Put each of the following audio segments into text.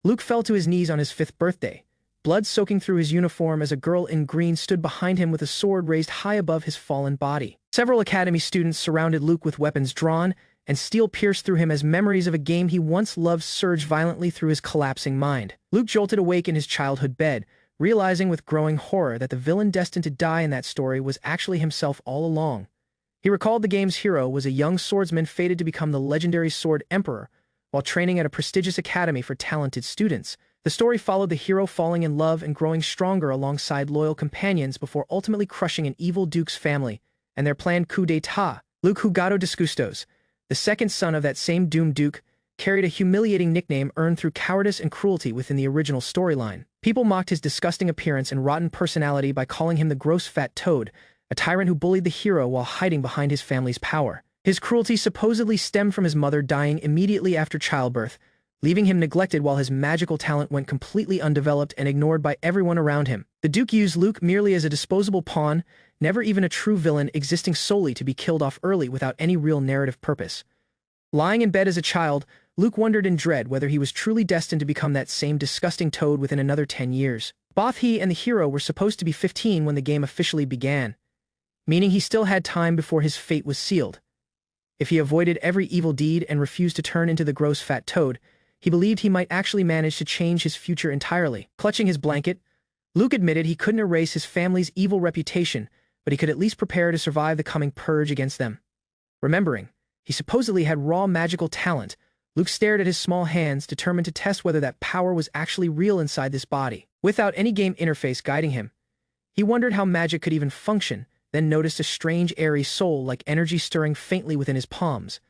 Luke fell to his knees on his 5th birthday, blood soaking through his uniform as a girl in green stood behind him with a sword raised high above his fallen body. Several academy students surrounded Luke with weapons drawn, and steel pierced through him as memories of a game he once loved surged violently through his collapsing mind. Luke jolted awake in his childhood bed, realizing with growing horror that the villain destined to die in that story was actually himself all along. He recalled the game's hero was a young swordsman fated to become the legendary Sword Emperor, while training at a prestigious academy for talented students. The story followed the hero falling in love and growing stronger alongside loyal companions before ultimately crushing an evil duke's family and their planned coup d'état. Luke Hugato Disgustos, the second son of that same doomed duke, carried a humiliating nickname earned through cowardice and cruelty within the original storyline. People mocked his disgusting appearance and rotten personality by calling him the gross fat toad, a tyrant who bullied the hero while hiding behind his family's power. His cruelty supposedly stemmed from his mother dying immediately after childbirth, leaving him neglected while his magical talent went completely undeveloped and ignored by everyone around him. The Duke used Luke merely as a disposable pawn, never even a true villain existing solely to be killed off early without any real narrative purpose. Lying in bed as a child, Luke wondered in dread whether he was truly destined to become that same disgusting toad within another 10 years. Both he and the hero were supposed to be 15 when the game officially began, meaning he still had time before his fate was sealed. If he avoided every evil deed and refused to turn into the gross fat toad, he believed he might actually manage to change his future entirely. Clutching his blanket, Luke admitted he couldn't erase his family's evil reputation, but he could at least prepare to survive the coming purge against them. Remembering, he supposedly had raw magical talent, Luke stared at his small hands, determined to test whether that power was actually real inside this body. Without any game interface guiding him, he wondered how magic could even function, then noticed a strange airy soul-like energy stirring faintly within his palms.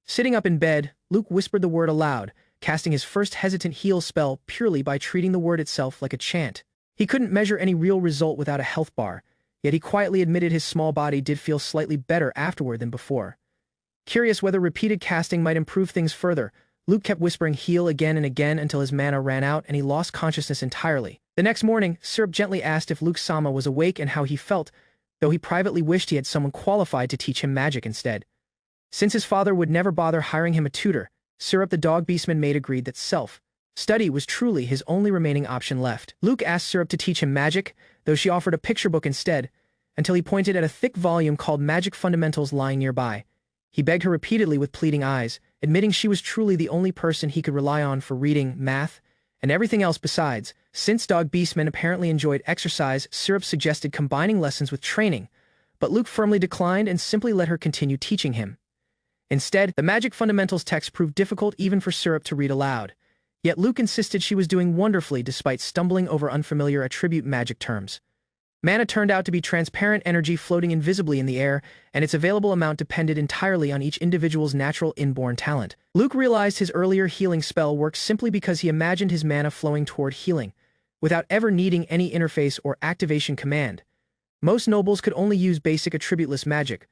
Sitting up in bed, Luke whispered the word aloud, casting his first hesitant heal spell purely by treating the word itself like a chant. He couldn't measure any real result without a health bar, yet he quietly admitted his small body did feel slightly better afterward than before. Curious whether repeated casting might improve things further, Luke kept whispering heal again and again until his mana ran out and he lost consciousness entirely. The next morning, Syrup gently asked if Luke-sama was awake and how he felt, though he privately wished he had someone qualified to teach him magic instead. Since his father would never bother hiring him a tutor, Syrup the dog beastman maid agreed that self-study was truly his only remaining option left. Luke asked Syrup to teach him magic, though she offered a picture book instead, until he pointed at a thick volume called Magic Fundamentals lying nearby. He begged her repeatedly with pleading eyes, admitting she was truly the only person he could rely on for reading, math, and everything else besides. Since Dog Beastman apparently enjoyed exercise, Syrup suggested combining lessons with training, but Luke firmly declined and simply let her continue teaching him. Instead, the Magic Fundamentals text proved difficult even for Syrup to read aloud, yet Luke insisted she was doing wonderfully despite stumbling over unfamiliar attribute magic terms. Mana turned out to be transparent energy floating invisibly in the air, and its available amount depended entirely on each individual's natural inborn talent. Luke realized his earlier healing spell worked simply because he imagined his mana flowing toward healing, without ever needing any interface or activation command. Most nobles could only use basic attributeless magic,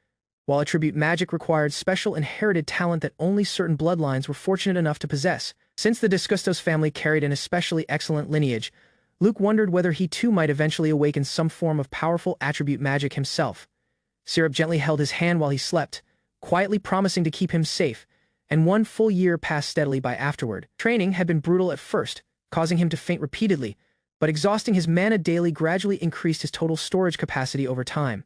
while attribute magic required special inherited talent that only certain bloodlines were fortunate enough to possess. Since the Disgustos family carried an especially excellent lineage, Luke wondered whether he too might eventually awaken some form of powerful attribute magic himself. Syrup gently held his hand while he slept, quietly promising to keep him safe, and 1 full year passed steadily by afterward. Training had been brutal at first, causing him to faint repeatedly, but exhausting his mana daily gradually increased his total storage capacity over time.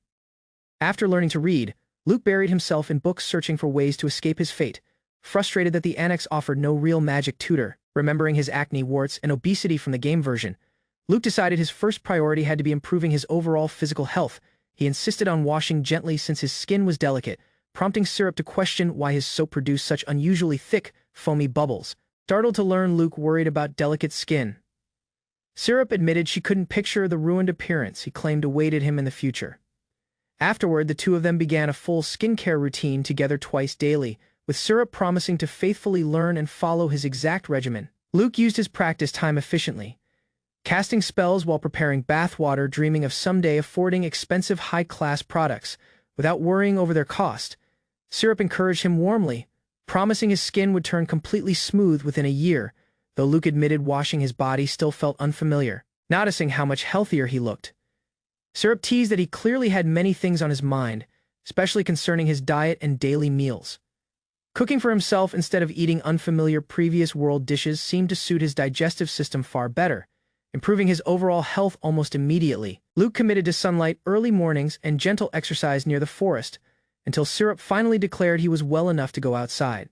After learning to read, Luke buried himself in books searching for ways to escape his fate, frustrated that the annex offered no real magic tutor. Remembering his acne, warts, and obesity from the game version, Luke decided his first priority had to be improving his overall physical health. He insisted on washing gently since his skin was delicate, prompting Syrup to question why his soap produced such unusually thick, foamy bubbles. Startled to learn Luke worried about delicate skin, Syrup admitted she couldn't picture the ruined appearance he claimed awaited him in the future. Afterward, the two of them began a full skincare routine together twice daily, with Syrup promising to faithfully learn and follow his exact regimen. Luke used his practice time efficiently, casting spells while preparing bathwater, dreaming of someday affording expensive high-class products without worrying over their cost. Syrup encouraged him warmly, promising his skin would turn completely smooth within a year, though Luke admitted washing his body still felt unfamiliar. Noticing how much healthier he looked, Syrup teased that he clearly had many things on his mind, especially concerning his diet and daily meals. Cooking for himself instead of eating unfamiliar previous world dishes seemed to suit his digestive system far better, improving his overall health almost immediately. Luke committed to sunlight early mornings and gentle exercise near the forest, until Syrup finally declared he was well enough to go outside.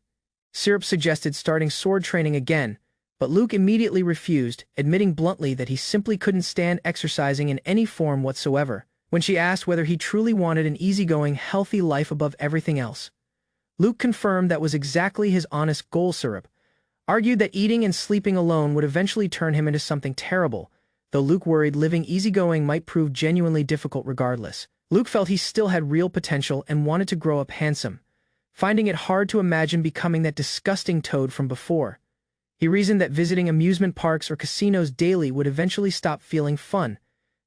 Syrup suggested starting sword training again, but Luke immediately refused, admitting bluntly that he simply couldn't stand exercising in any form whatsoever. When she asked whether he truly wanted an easygoing, healthy life above everything else, Luke confirmed that was exactly his honest goal. Syrup argued that eating and sleeping alone would eventually turn him into something terrible, though Luke worried living easygoing might prove genuinely difficult regardless. Luke felt he still had real potential and wanted to grow up handsome, finding it hard to imagine becoming that disgusting toad from before. He reasoned that visiting amusement parks or casinos daily would eventually stop feeling fun,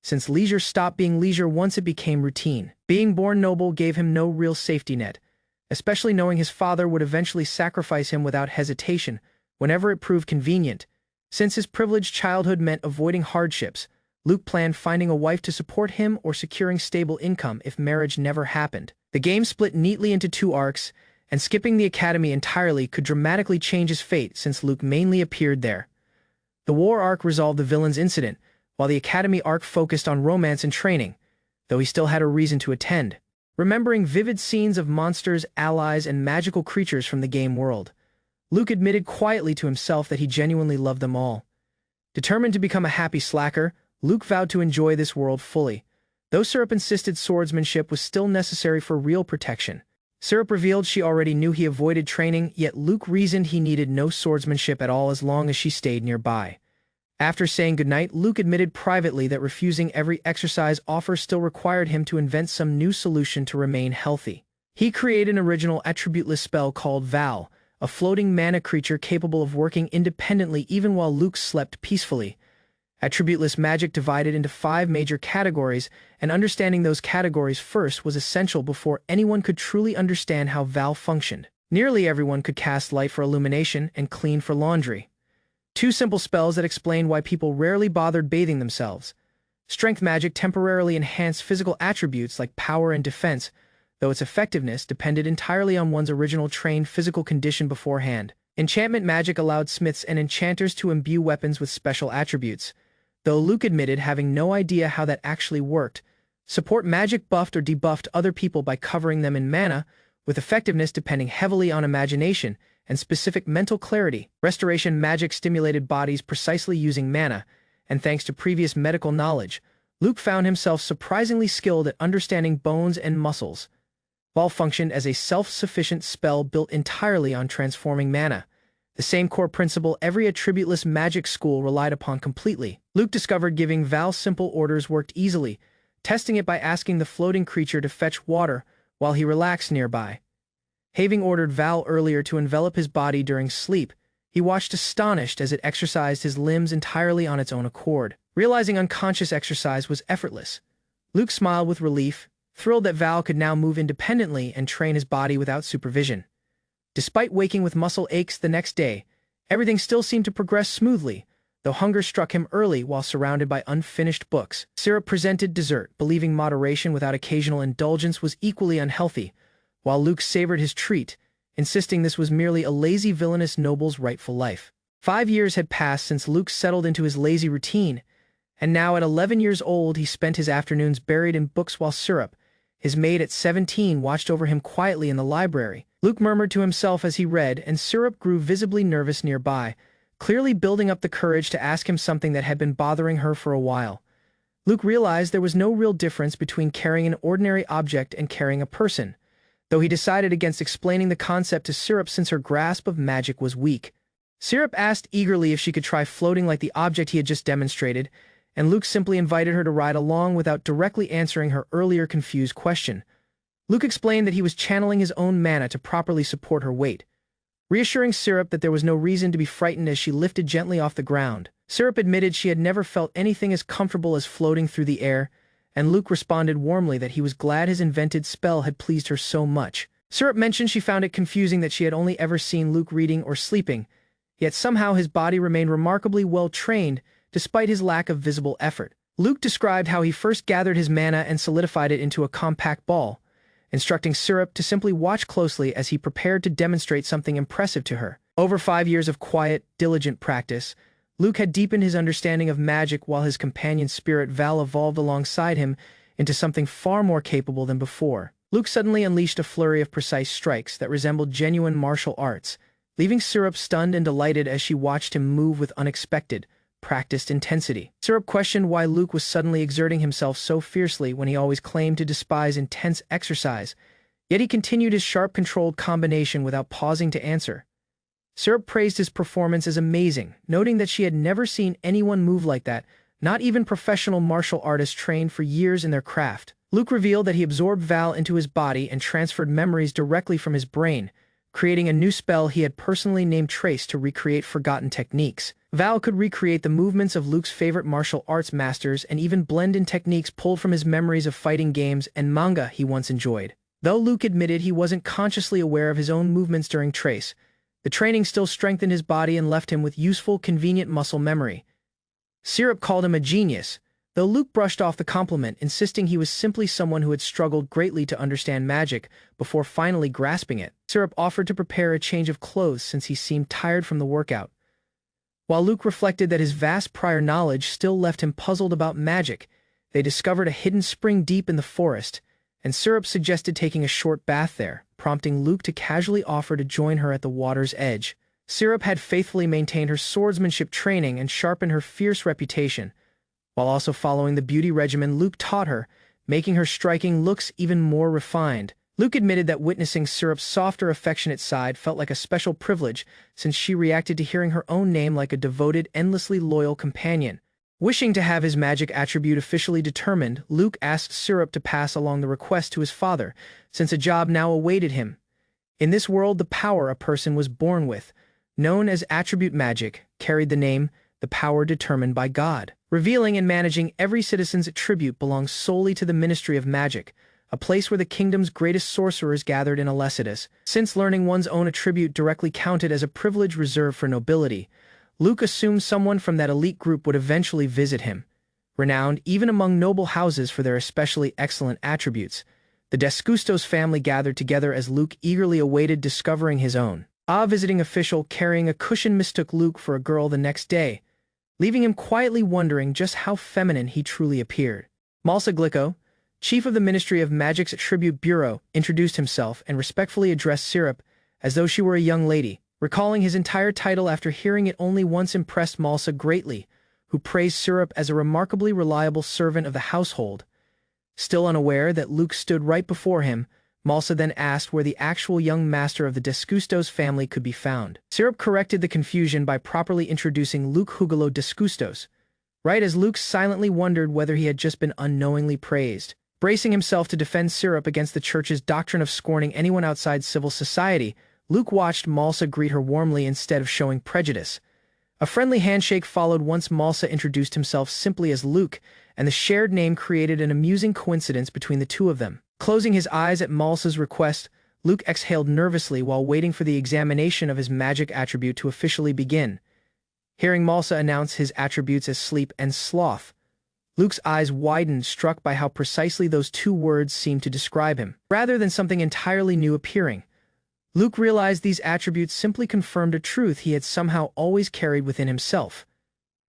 since leisure stopped being leisure once it became routine. Being born noble gave him no real safety net, especially knowing his father would eventually sacrifice him without hesitation whenever it proved convenient. Since his privileged childhood meant avoiding hardships, Luke planned finding a wife to support him or securing stable income if marriage never happened. The game split neatly into 2 arcs, and skipping the academy entirely could dramatically change his fate since Luke mainly appeared there. The war arc resolved the villain's incident, while the academy arc focused on romance and training, though he still had a reason to attend. Remembering vivid scenes of monsters, allies, and magical creatures from the game world, Luke admitted quietly to himself that he genuinely loved them all. Determined to become a happy slacker, Luke vowed to enjoy this world fully, though Syrup insisted swordsmanship was still necessary for real protection. Syrup revealed she already knew he avoided training, yet Luke reasoned he needed no swordsmanship at all as long as she stayed nearby. After saying goodnight, Luke admitted privately that refusing every exercise offer still required him to invent some new solution to remain healthy. He created an original attributeless spell called Val, a floating mana creature capable of working independently even while Luke slept peacefully. Attributeless magic divided into 5 major categories, and understanding those categories first was essential before anyone could truly understand how Val functioned. Nearly everyone could cast light for illumination and clean for laundry. 2 simple spells that explained why people rarely bothered bathing themselves. Strength magic temporarily enhanced physical attributes like power and defense, though its effectiveness depended entirely on one's original trained physical condition beforehand. Enchantment magic allowed smiths and enchanters to imbue weapons with special attributes, though Luke admitted having no idea how that actually worked. Support magic buffed or debuffed other people by covering them in mana, with effectiveness depending heavily on imagination and specific mental clarity. Restoration magic stimulated bodies precisely using mana, and thanks to previous medical knowledge, Luke found himself surprisingly skilled at understanding bones and muscles. Ball functioned as a self-sufficient spell built entirely on transforming mana, the same core principle every attributeless magic school relied upon completely. Luke discovered giving Val simple orders worked easily, testing it by asking the floating creature to fetch water while he relaxed nearby. Having ordered Val earlier to envelop his body during sleep, he watched astonished as it exercised his limbs entirely on its own accord. Realizing unconscious exercise was effortless, Luke smiled with relief, thrilled that Val could now move independently and train his body without supervision. Despite waking with muscle aches the next day, everything still seemed to progress smoothly, though hunger struck him early while surrounded by unfinished books. Syrup presented dessert, believing moderation without occasional indulgence was equally unhealthy, while Luke savored his treat, insisting this was merely a lazy villainous noble's rightful life. 5 years had passed since Luke settled into his lazy routine, and now at 11 years old he spent his afternoons buried in books while Syrup, his maid at 17, watched over him quietly in the library. Luke murmured to himself as he read, and Syrup grew visibly nervous nearby, clearly building up the courage to ask him something that had been bothering her for a while. Luke realized there was no real difference between carrying an ordinary object and carrying a person, though he decided against explaining the concept to Syrup since her grasp of magic was weak. Syrup asked eagerly if she could try floating like the object he had just demonstrated, and Luke simply invited her to ride along without directly answering her earlier confused question. Luke explained that he was channeling his own mana to properly support her weight, reassuring Syrup that there was no reason to be frightened as she lifted gently off the ground. Syrup admitted she had never felt anything as comfortable as floating through the air, and Luke responded warmly that he was glad his invented spell had pleased her so much. Syrup mentioned she found it confusing that she had only ever seen Luke reading or sleeping, yet somehow his body remained remarkably well-trained despite his lack of visible effort. Luke described how he first gathered his mana and solidified it into a compact ball, instructing Syrup to simply watch closely as he prepared to demonstrate something impressive to her. Over 5 years of quiet, diligent practice, Luke had deepened his understanding of magic while his companion spirit Val evolved alongside him into something far more capable than before. Luke suddenly unleashed a flurry of precise strikes that resembled genuine martial arts, leaving Syrup stunned and delighted as she watched him move with unexpected, practiced intensity. Syrup questioned why Luke was suddenly exerting himself so fiercely when he always claimed to despise intense exercise, yet he continued his sharp, controlled combination without pausing to answer. Syrup praised his performance as amazing, noting that she had never seen anyone move like that, not even professional martial artists trained for years in their craft. Luke revealed that he absorbed Val into his body and transferred memories directly from his brain, creating a new spell he had personally named Trace to recreate forgotten techniques. Val could recreate the movements of Luke's favorite martial arts masters and even blend in techniques pulled from his memories of fighting games and manga he once enjoyed. Though Luke admitted he wasn't consciously aware of his own movements during Trace, the training still strengthened his body and left him with useful, convenient muscle memory. Syrup called him a genius, though Luke brushed off the compliment, insisting he was simply someone who had struggled greatly to understand magic before finally grasping it. Syrup offered to prepare a change of clothes since he seemed tired from the workout. While Luke reflected that his vast prior knowledge still left him puzzled about magic, they discovered a hidden spring deep in the forest, and Syrup suggested taking a short bath there, prompting Luke to casually offer to join her at the water's edge. Syrup had faithfully maintained her swordsmanship training and sharpened her fierce reputation, while also following the beauty regimen Luke taught her, making her striking looks even more refined. Luke admitted that witnessing Syrup's softer, affectionate side felt like a special privilege since she reacted to hearing her own name like a devoted, endlessly loyal companion. Wishing to have his magic attribute officially determined, Luke asked Syrup to pass along the request to his father, since a job now awaited him. In this world, the power a person was born with, known as attribute magic, carried the name, the power determined by God. Revealing and managing every citizen's attribute belongs solely to the Ministry of Magic, a place where the kingdom's greatest sorcerers gathered in Elacidus. Since learning one's own attribute directly counted as a privilege reserved for nobility, Luke assumed someone from that elite group would eventually visit him. Renowned even among noble houses for their especially excellent attributes, the Descustos family gathered together as Luke eagerly awaited discovering his own. A visiting official carrying a cushion mistook Luke for a girl the next day, leaving him quietly wondering just how feminine he truly appeared. Malsa Glicko, chief of the Ministry of Magic's Attribute Bureau, introduced himself and respectfully addressed Syrup as though she were a young lady. Recalling his entire title after hearing it only once impressed Malsa greatly, who praised Syrup as a remarkably reliable servant of the household. Still unaware that Luke stood right before him, Malsa then asked where the actual young master of the Descustos family could be found. Syrup corrected the confusion by properly introducing Luke Hugelo Descustos, right as Luke silently wondered whether he had just been unknowingly praised. Bracing himself to defend Syrup against the church's doctrine of scorning anyone outside civil society, Luke watched Malsa greet her warmly instead of showing prejudice. A friendly handshake followed once Malsa introduced himself simply as Luke, and the shared name created an amusing coincidence between the two of them. Closing his eyes at Malsa's request, Luke exhaled nervously while waiting for the examination of his magic attribute to officially begin. Hearing Malsa announce his attributes as sleep and sloth, Luke's eyes widened, struck by how precisely those two words seemed to describe him. Rather than something entirely new appearing, Luke realized these attributes simply confirmed a truth he had somehow always carried within himself.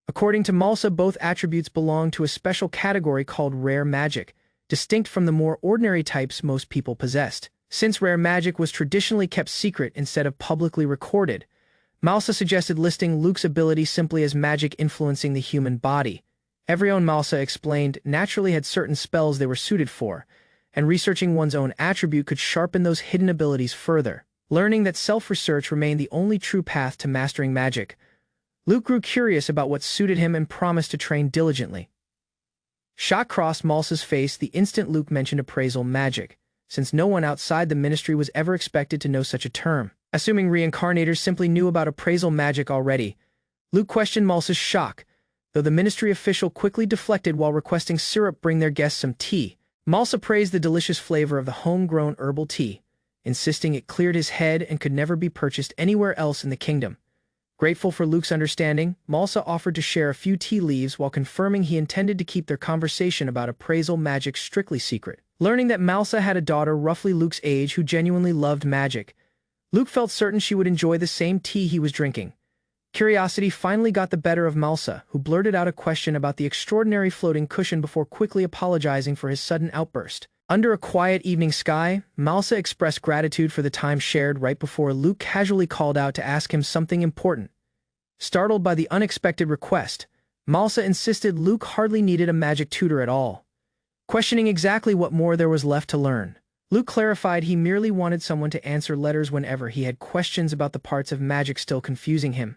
According to Malsa, both attributes belong to a special category called rare magic, distinct from the more ordinary types most people possessed. Since rare magic was traditionally kept secret instead of publicly recorded, Malsa suggested listing Luke's ability simply as magic influencing the human body. Everyone, Malsa explained, naturally had certain spells they were suited for, and researching one's own attribute could sharpen those hidden abilities further. Learning that self-research remained the only true path to mastering magic, Luke grew curious about what suited him and promised to train diligently. Shock crossed Malsa's face the instant Luke mentioned appraisal magic, since no one outside the ministry was ever expected to know such a term. Assuming reincarnators simply knew about appraisal magic already, Luke questioned Malsa's shock, though the ministry official quickly deflected while requesting Syrup bring their guests some tea. Malsa praised the delicious flavor of the homegrown herbal tea, insisting it cleared his head and could never be purchased anywhere else in the kingdom. Grateful for Luke's understanding, Malsa offered to share a few tea leaves while confirming he intended to keep their conversation about appraisal magic strictly secret. Learning that Malsa had a daughter roughly Luke's age who genuinely loved magic, Luke felt certain she would enjoy the same tea he was drinking. Curiosity finally got the better of Malsa, who blurted out a question about the extraordinary floating cushion before quickly apologizing for his sudden outburst. Under a quiet evening sky, Malsa expressed gratitude for the time shared right before Luke casually called out to ask him something important. Startled by the unexpected request, Malsa insisted Luke hardly needed a magic tutor at all. Questioning exactly what more there was left to learn, Luke clarified he merely wanted someone to answer letters whenever he had questions about the parts of magic still confusing him.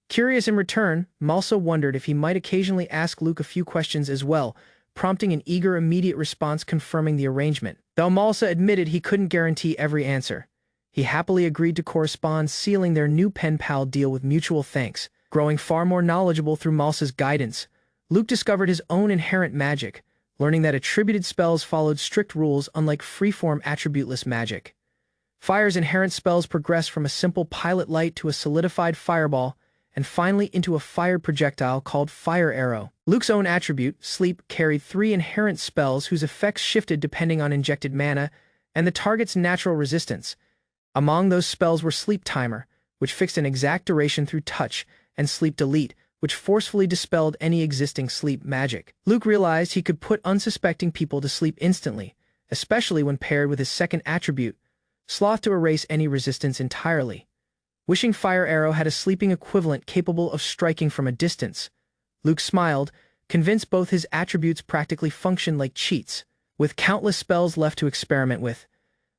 Curious in return, Malsa wondered if he might occasionally ask Luke a few questions as well, prompting an eager immediate response confirming the arrangement. Though Malsa admitted he couldn't guarantee every answer, he happily agreed to correspond, sealing their new pen pal deal with mutual thanks. Growing far more knowledgeable through Malsa's guidance, Luke discovered his own inherent magic, learning that attributed spells followed strict rules unlike freeform attributeless magic. Fire's inherent spells progressed from a simple pilot light to a solidified fireball, and finally into a fired projectile called Fire Arrow. Luke's own attribute, Sleep, carried 3 inherent spells whose effects shifted depending on injected mana and the target's natural resistance. Among those spells were Sleep Timer, which fixed an exact duration through touch, and Sleep Delete, which forcefully dispelled any existing sleep magic. Luke realized he could put unsuspecting people to sleep instantly, especially when paired with his second attribute, Sloth, to erase any resistance entirely. Wishing Fire Arrow had a sleeping equivalent capable of striking from a distance, Luke smiled, convinced both his attributes practically functioned like cheats. With countless spells left to experiment with,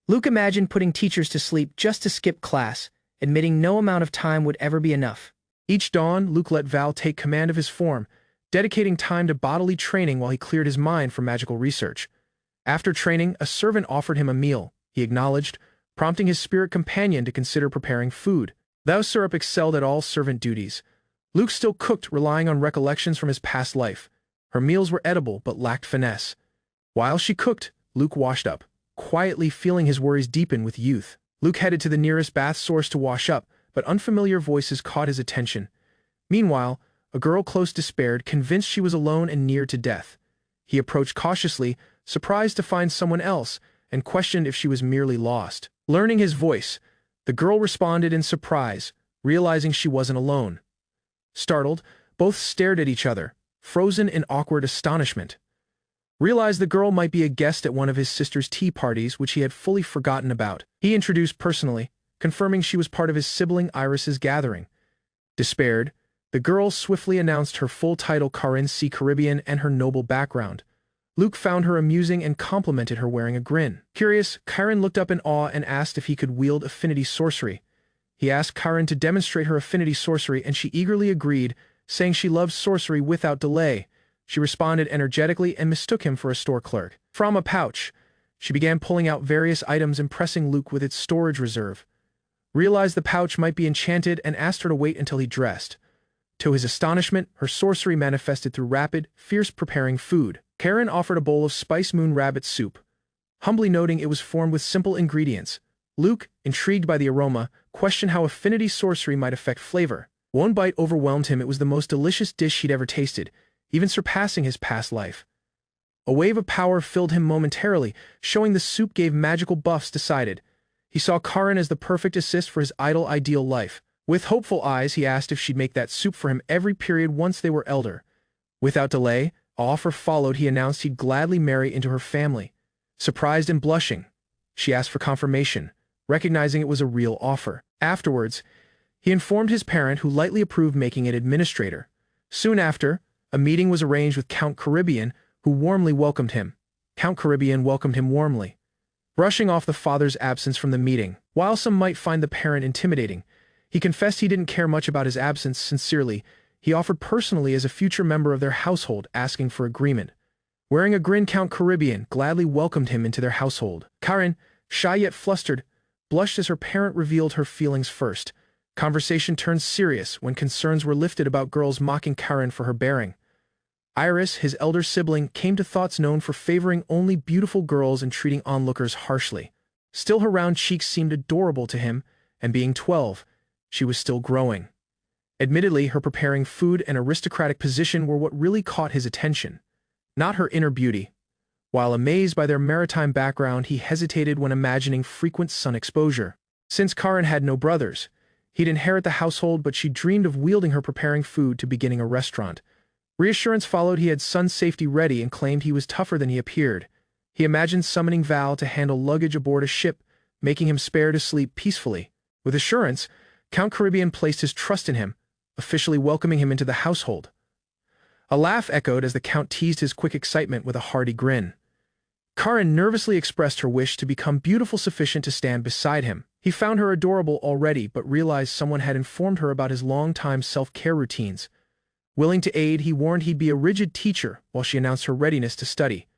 Luke imagined putting teachers to sleep just to skip class, admitting no amount of time would ever be enough. Each dawn, Luke let Val take command of his form, dedicating time to bodily training while he cleared his mind for magical research. After training, a servant offered him a meal, he acknowledged, prompting his spirit companion to consider preparing food. Though Syrup excelled at all servant duties, Luke still cooked, relying on recollections from his past life. Her meals were edible but lacked finesse. While she cooked, Luke washed up, quietly feeling his worries deepen with youth. Luke headed to the nearest bath source to wash up, but unfamiliar voices caught his attention. Meanwhile, a girl close despaired, convinced she was alone and near to death. He approached cautiously, surprised to find someone else, and questioned if she was merely lost. Learning his voice, the girl responded in surprise, realizing she wasn't alone. Startled, both stared at each other, frozen in awkward astonishment. Realized the girl might be a guest at one of his sister's tea parties, which he had fully forgotten about. He introduced personally, confirming she was part of his sibling Iris's gathering. Despaired, the girl swiftly announced her full title, Karin C. Caribbean, and her noble background. Luke found her amusing and complimented her, wearing a grin. Curious, Karin looked up in awe and asked if he could wield affinity sorcery. He asked Karin to demonstrate her affinity sorcery, and she eagerly agreed, saying she loved sorcery without delay. She responded energetically and mistook him for a store clerk. From a pouch, she began pulling out various items, impressing Luke with its storage reserve. Realized the pouch might be enchanted and asked her to wait until he dressed. To his astonishment, her sorcery manifested through rapid, fierce preparing food. Karin offered a bowl of Spice Moon rabbit soup, humbly noting it was formed with simple ingredients. Luke, intrigued by the aroma, questioned how affinity sorcery might affect flavor. One bite overwhelmed him. It was the most delicious dish he'd ever tasted, even surpassing his past life. A wave of power filled him momentarily, showing the soup gave magical buffs. Decided. He saw Karin as the perfect assist for his idle ideal life. With hopeful eyes, he asked if she'd make that soup for him every period once they were elder. Without delay, an offer followed. He announced he'd gladly marry into her family. Surprised and blushing, she asked for confirmation, recognizing it was a real offer. Afterwards, he informed his parent, who lightly approved, making it administrator. Soon after, a meeting was arranged with Count Caribbean, who warmly welcomed him. Count Caribbean welcomed him warmly, brushing off the father's absence from the meeting. While some might find the parent intimidating, he confessed he didn't care much about his absence. Sincerely, he offered personally as a future member of their household, asking for agreement. Wearing a grin, Count Caribbean gladly welcomed him into their household. Karin, shy yet flustered, blushed as her parent revealed her feelings first. Conversation turned serious when concerns were lifted about girls mocking Karin for her bearing. Iris, his elder sibling, came to thoughts known for favoring only beautiful girls and treating onlookers harshly. Still, her round cheeks seemed adorable to him, and being 12, she was still growing. Admittedly, her preparing food and aristocratic position were what really caught his attention, not her inner beauty. While amazed by their maritime background, he hesitated when imagining frequent sun exposure. Since Karin had no brothers, he'd inherit the household, but she dreamed of wielding her preparing food to beginning a restaurant. Reassurance followed. He had sun safety ready and claimed he was tougher than he appeared. He imagined summoning Val to handle luggage aboard a ship, making him spare to sleep peacefully. With assurance, Count Caribbean placed his trust in him, officially welcoming him into the household. A laugh echoed as the Count teased his quick excitement with a hearty grin. Karin nervously expressed her wish to become beautiful sufficient to stand beside him. He found her adorable already, but realized someone had informed her about his long-time self-care routines. Willing to aid, he warned he'd be a rigid teacher while she announced her readiness to study.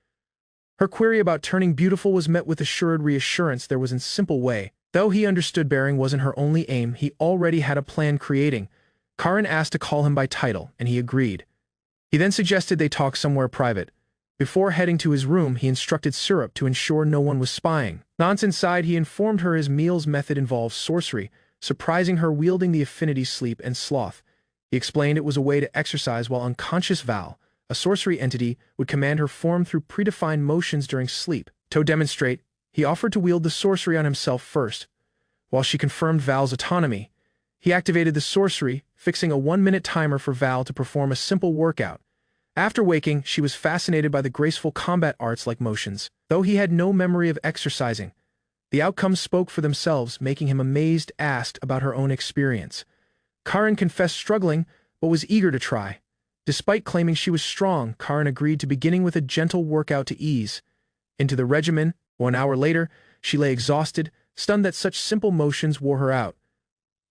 Her query about turning beautiful was met with assured reassurance there was a simple way. Though he understood bearing wasn't her only aim, he already had a plan creating. Karin asked to call him by title, and he agreed. He then suggested they talk somewhere private. Before heading to his room, he instructed Syrup to ensure no one was spying. Once inside, he informed her his meal's method involved sorcery, surprising her wielding the affinity sleep and sloth. He explained it was a way to exercise while unconscious. Val, a sorcery entity, would command her form through predefined motions during sleep. To demonstrate, he offered to wield the sorcery on himself first. While she confirmed Val's autonomy, he activated the sorcery, fixing a 1-minute timer for Val to perform a simple workout. After waking, she was fascinated by the graceful combat arts-like motions. Though he had no memory of exercising, the outcomes spoke for themselves, making him amazed. Asked about her own experience, Karin confessed struggling, but was eager to try. Despite claiming she was strong, Karin agreed to beginning with a gentle workout to ease into the regimen. 1 hour later, she lay exhausted, stunned that such simple motions wore her out.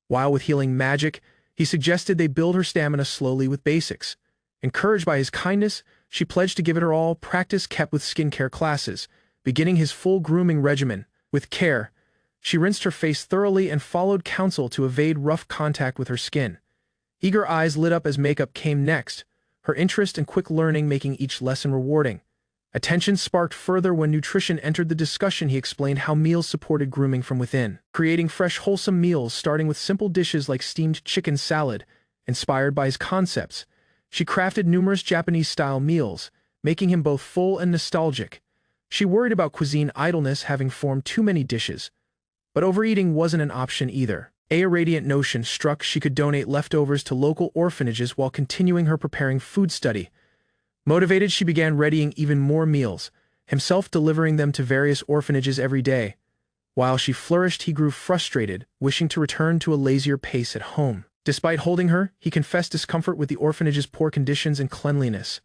While with healing magic, he suggested they build her stamina slowly with basics. Encouraged by his kindness, she pledged to give it her all. Practice kept with skincare classes, beginning his full grooming regimen. With care, she rinsed her face thoroughly and followed counsel to evade rough contact with her skin. Eager eyes lit up as makeup came next, her interest and quick learning making each lesson rewarding. Attention sparked further when nutrition entered the discussion. He explained how meals supported grooming from within, creating fresh, wholesome meals starting with simple dishes like steamed chicken salad. Inspired by his concepts, she crafted numerous Japanese-style meals, making him both full and nostalgic. She worried about cuisine idleness, having formed too many dishes. But overeating wasn't an option either. A radiant notion struck: she could donate leftovers to local orphanages while continuing her preparing food study. Motivated, she began readying even more meals, himself delivering them to various orphanages every day. While she flourished, he grew frustrated, wishing to return to a lazier pace at home. Despite holding her, he confessed discomfort with the orphanage's poor conditions and cleanliness.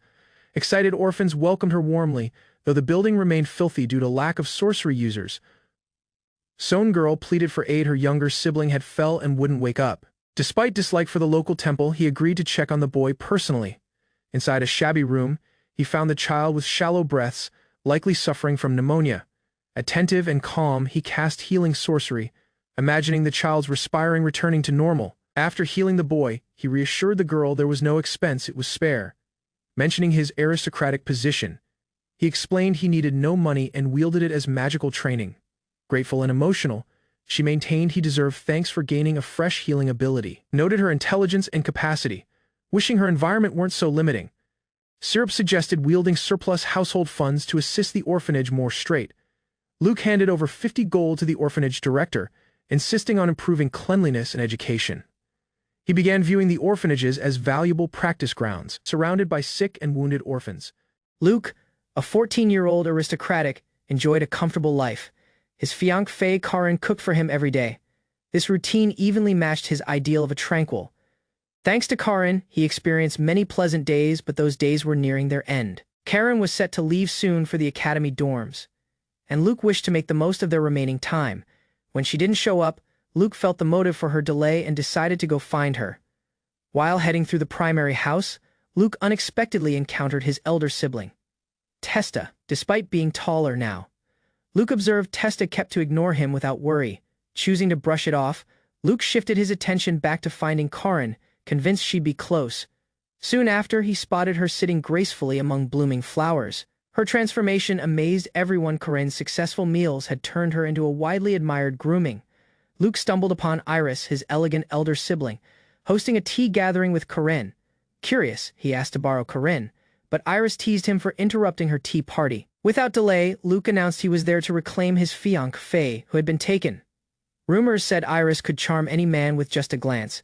Excited orphans welcomed her warmly, though the building remained filthy due to lack of sorcery users. Son Girl pleaded for aid. Her younger sibling had fell and wouldn't wake up. Despite dislike for the local temple, he agreed to check on the boy personally. Inside a shabby room, he found the child with shallow breaths, likely suffering from pneumonia. Attentive and calm, he cast healing sorcery, imagining the child's respiring returning to normal. After healing the boy, he reassured the girl there was no expense, it was spare. Mentioning his aristocratic position, he explained he needed no money and wielded it as magical training. Grateful and emotional, she maintained he deserved thanks for gaining a fresh healing ability. Noted her intelligence and capacity, wishing her environment weren't so limiting. Syrup suggested wielding surplus household funds to assist the orphanage more straight. Luke handed over 50 gold to the orphanage director, insisting on improving cleanliness and education. He began viewing the orphanages as valuable practice grounds, surrounded by sick and wounded orphans. Luke, a 14-year-old aristocratic, enjoyed a comfortable life. His fiancée Karin cooked for him every day. This routine evenly matched his ideal of a tranquil. Thanks to Karin, he experienced many pleasant days, but those days were nearing their end. Karin was set to leave soon for the academy dorms, and Luke wished to make the most of their remaining time. When she didn't show up, Luke felt the motive for her delay and decided to go find her. While heading through the primary house, Luke unexpectedly encountered his elder sibling, Testa. Despite being taller now, Luke observed Testa kept to ignore him without worry. Choosing to brush it off, Luke shifted his attention back to finding Karin, convinced she'd be close. Soon after, he spotted her sitting gracefully among blooming flowers. Her transformation amazed everyone. Karin's successful meals had turned her into a widely admired grooming. Luke stumbled upon Iris, his elegant elder sibling, hosting a tea gathering with Karin. Curious, he asked to borrow Karin, but Iris teased him for interrupting her tea party. Without delay, Luke announced he was there to reclaim his fiancée, who had been taken. Rumors said Iris could charm any man with just a glance.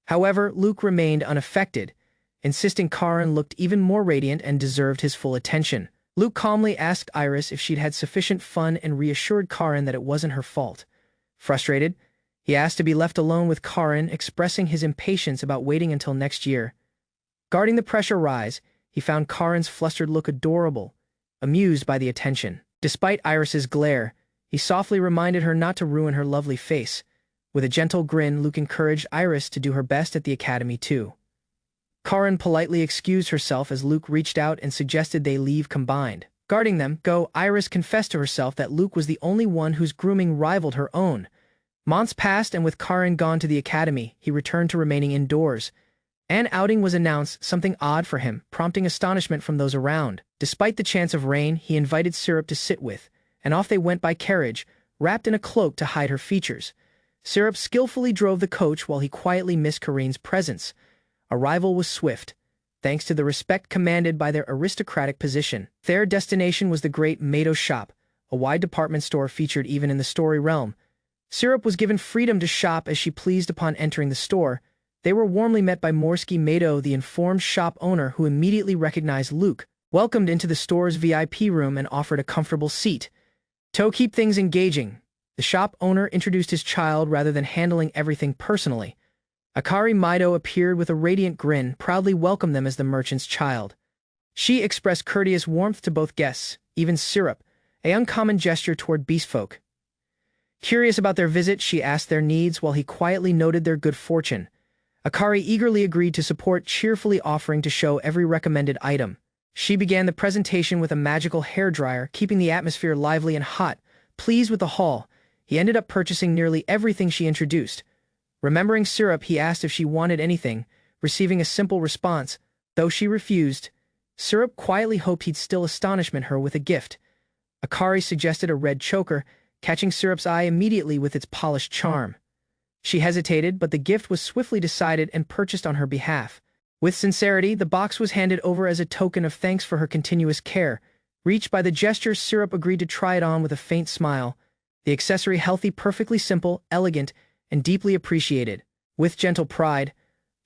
However, Luke remained unaffected, insisting Karin looked even more radiant and deserved his full attention. Luke calmly asked Iris if she'd had sufficient fun and reassured Karin that it wasn't her fault. Frustrated, he asked to be left alone with Karin, expressing his impatience about waiting until next year. Guarding the pressure rise, he found Karin's flustered look adorable, amused by the attention. Despite Iris's glare, he softly reminded her not to ruin her lovely face. With a gentle grin, Luke encouraged Iris to do her best at the academy too. Karin politely excused herself as Luke reached out and suggested they leave combined. Guarding them, Iris confessed to herself that Luke was the only one whose grooming rivaled her own. Months passed, and with Karin gone to the academy, he returned to remaining indoors. An outing was announced, something odd for him, prompting astonishment from those around. Despite the chance of rain, he invited Syrup to sit with, and off they went by carriage, wrapped in a cloak to hide her features. Syrup skillfully drove the coach while he quietly missed Karin's presence. Arrival was swift, thanks to the respect commanded by their aristocratic position. Their destination was the great Mado shop, a wide department store featured even in the story realm. Syrup was given freedom to shop as she pleased upon entering the store. They were warmly met by Morsky Mado, the informed shop owner, who immediately recognized Luke, welcomed into the store's VIP room and offered a comfortable seat. To keep things engaging, the shop owner introduced his child rather than handling everything personally. Akari Mido appeared with a radiant grin, proudly welcomed them as the merchant's child. She expressed courteous warmth to both guests, even Syrup, a uncommon gesture toward beastfolk. Curious about their visit, she asked their needs while he quietly noted their good fortune. Akari eagerly agreed to support, cheerfully offering to show every recommended item. She began the presentation with a magical hairdryer, keeping the atmosphere lively and hot. Pleased with the haul, he ended up purchasing nearly everything she introduced. Remembering Syrup, he asked if she wanted anything, receiving a simple response. Though she refused, Syrup quietly hoped he'd still astonish her with a gift. Akari suggested a red choker, catching Syrup's eye immediately with its polished charm. She hesitated, but the gift was swiftly decided and purchased on her behalf. With sincerity, the box was handed over as a token of thanks for her continuous care. Reached by the gesture, Syrup agreed to try it on with a faint smile. The accessory healthy, perfectly simple, elegant, and deeply appreciated. With gentle pride,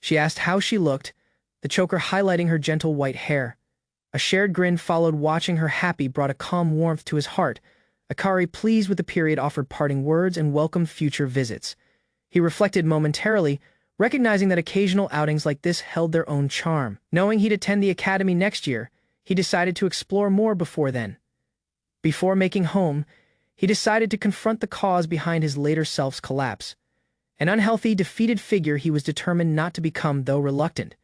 she asked how she looked, the choker highlighting her gentle white hair. A shared grin followed. Watching her happy brought a calm warmth to his heart. Akari, pleased with the period, offered parting words and welcomed future visits. He reflected momentarily, recognizing that occasional outings like this held their own charm. Knowing he'd attend the academy next year, he decided to explore more before then. Before making home, he decided to confront the cause behind his later self's collapse. An unhealthy, defeated figure he was determined not to become, though reluctant.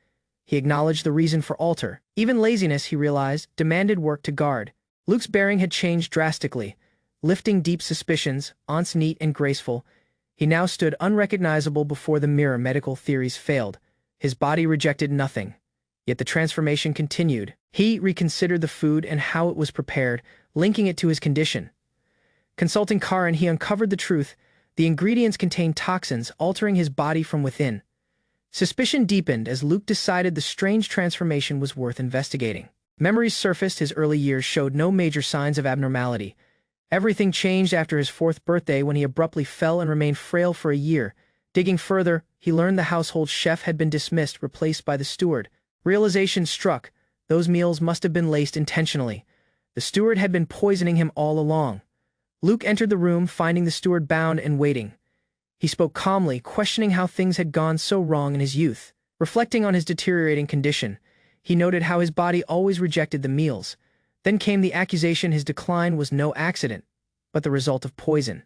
He acknowledged the reason for alter. Even laziness, he realized, demanded work to guard. Luke's bearing had changed drastically, lifting deep suspicions. Once neat and graceful, he now stood unrecognizable before the mirror. Medical theories failed. His body rejected nothing. Yet the transformation continued. He reconsidered the food and how it was prepared, linking it to his condition. Consulting Karin, he uncovered the truth. The ingredients contained toxins, altering his body from within. Suspicion deepened as Luke decided the strange transformation was worth investigating. Memories surfaced. His early years showed no major signs of abnormality. Everything changed after his 4th birthday, when he abruptly fell and remained frail for a year. Digging further, he learned the household chef had been dismissed, replaced by the steward. Realization struck. Those meals must have been laced intentionally. The steward had been poisoning him all along. Luke entered the room, finding the steward bound and waiting. He spoke calmly, questioning how things had gone so wrong in his youth. Reflecting on his deteriorating condition, he noted how his body always rejected the meals. Then came the accusation his decline was no accident, but the result of poison.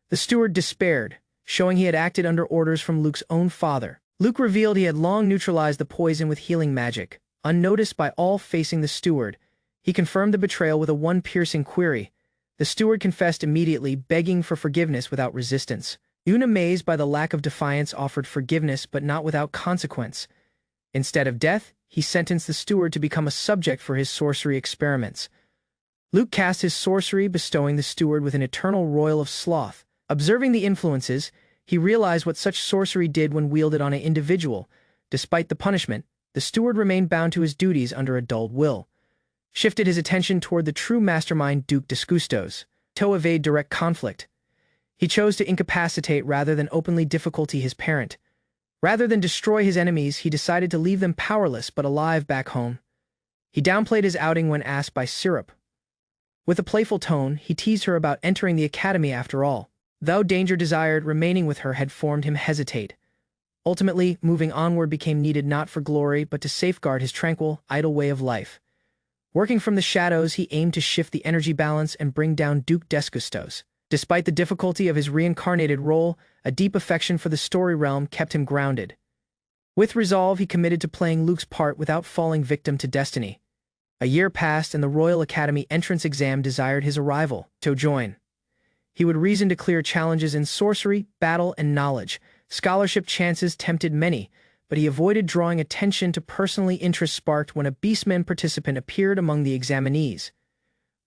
The steward despaired, showing he had acted under orders from Luke's own father. Luke revealed he had long neutralized the poison with healing magic. Unnoticed by all facing the steward, he confirmed the betrayal with a piercing query. The steward confessed immediately, begging for forgiveness without resistance. Amazed by the lack of defiance, offered forgiveness but not without consequence. Instead of death, he sentenced the steward to become a subject for his sorcery experiments. Luke cast his sorcery, bestowing the steward with an eternal royal of sloth. Observing the influences, he realized what such sorcery did when wielded on an individual. Despite the punishment, the steward remained bound to his duties under a dulled will. shifted his attention toward the true mastermind Duke Disgustos. To evade direct conflict, he chose to incapacitate rather than openly difficulty his parent. Rather than destroy his enemies, he decided to leave them powerless but alive back home. He downplayed his outing when asked by Syrup. With a playful tone, he teased her about entering the academy after all. Though danger desired, remaining with her had formed him hesitate. Ultimately, moving onward became needed not for glory but to safeguard his tranquil, idle way of life. Working from the shadows, he aimed to shift the energy balance and bring down Duke Disgustos. Despite the difficulty of his reincarnated role, a deep affection for the story realm kept him grounded. With resolve, he committed to playing Luke's part without falling victim to destiny. A year passed and the Royal Academy entrance exam desired his arrival to join. He would reason to clear challenges in sorcery, battle, and knowledge. Scholarship chances tempted many, but he avoided drawing attention to personally interest sparked when a Beastman participant appeared among the examinees.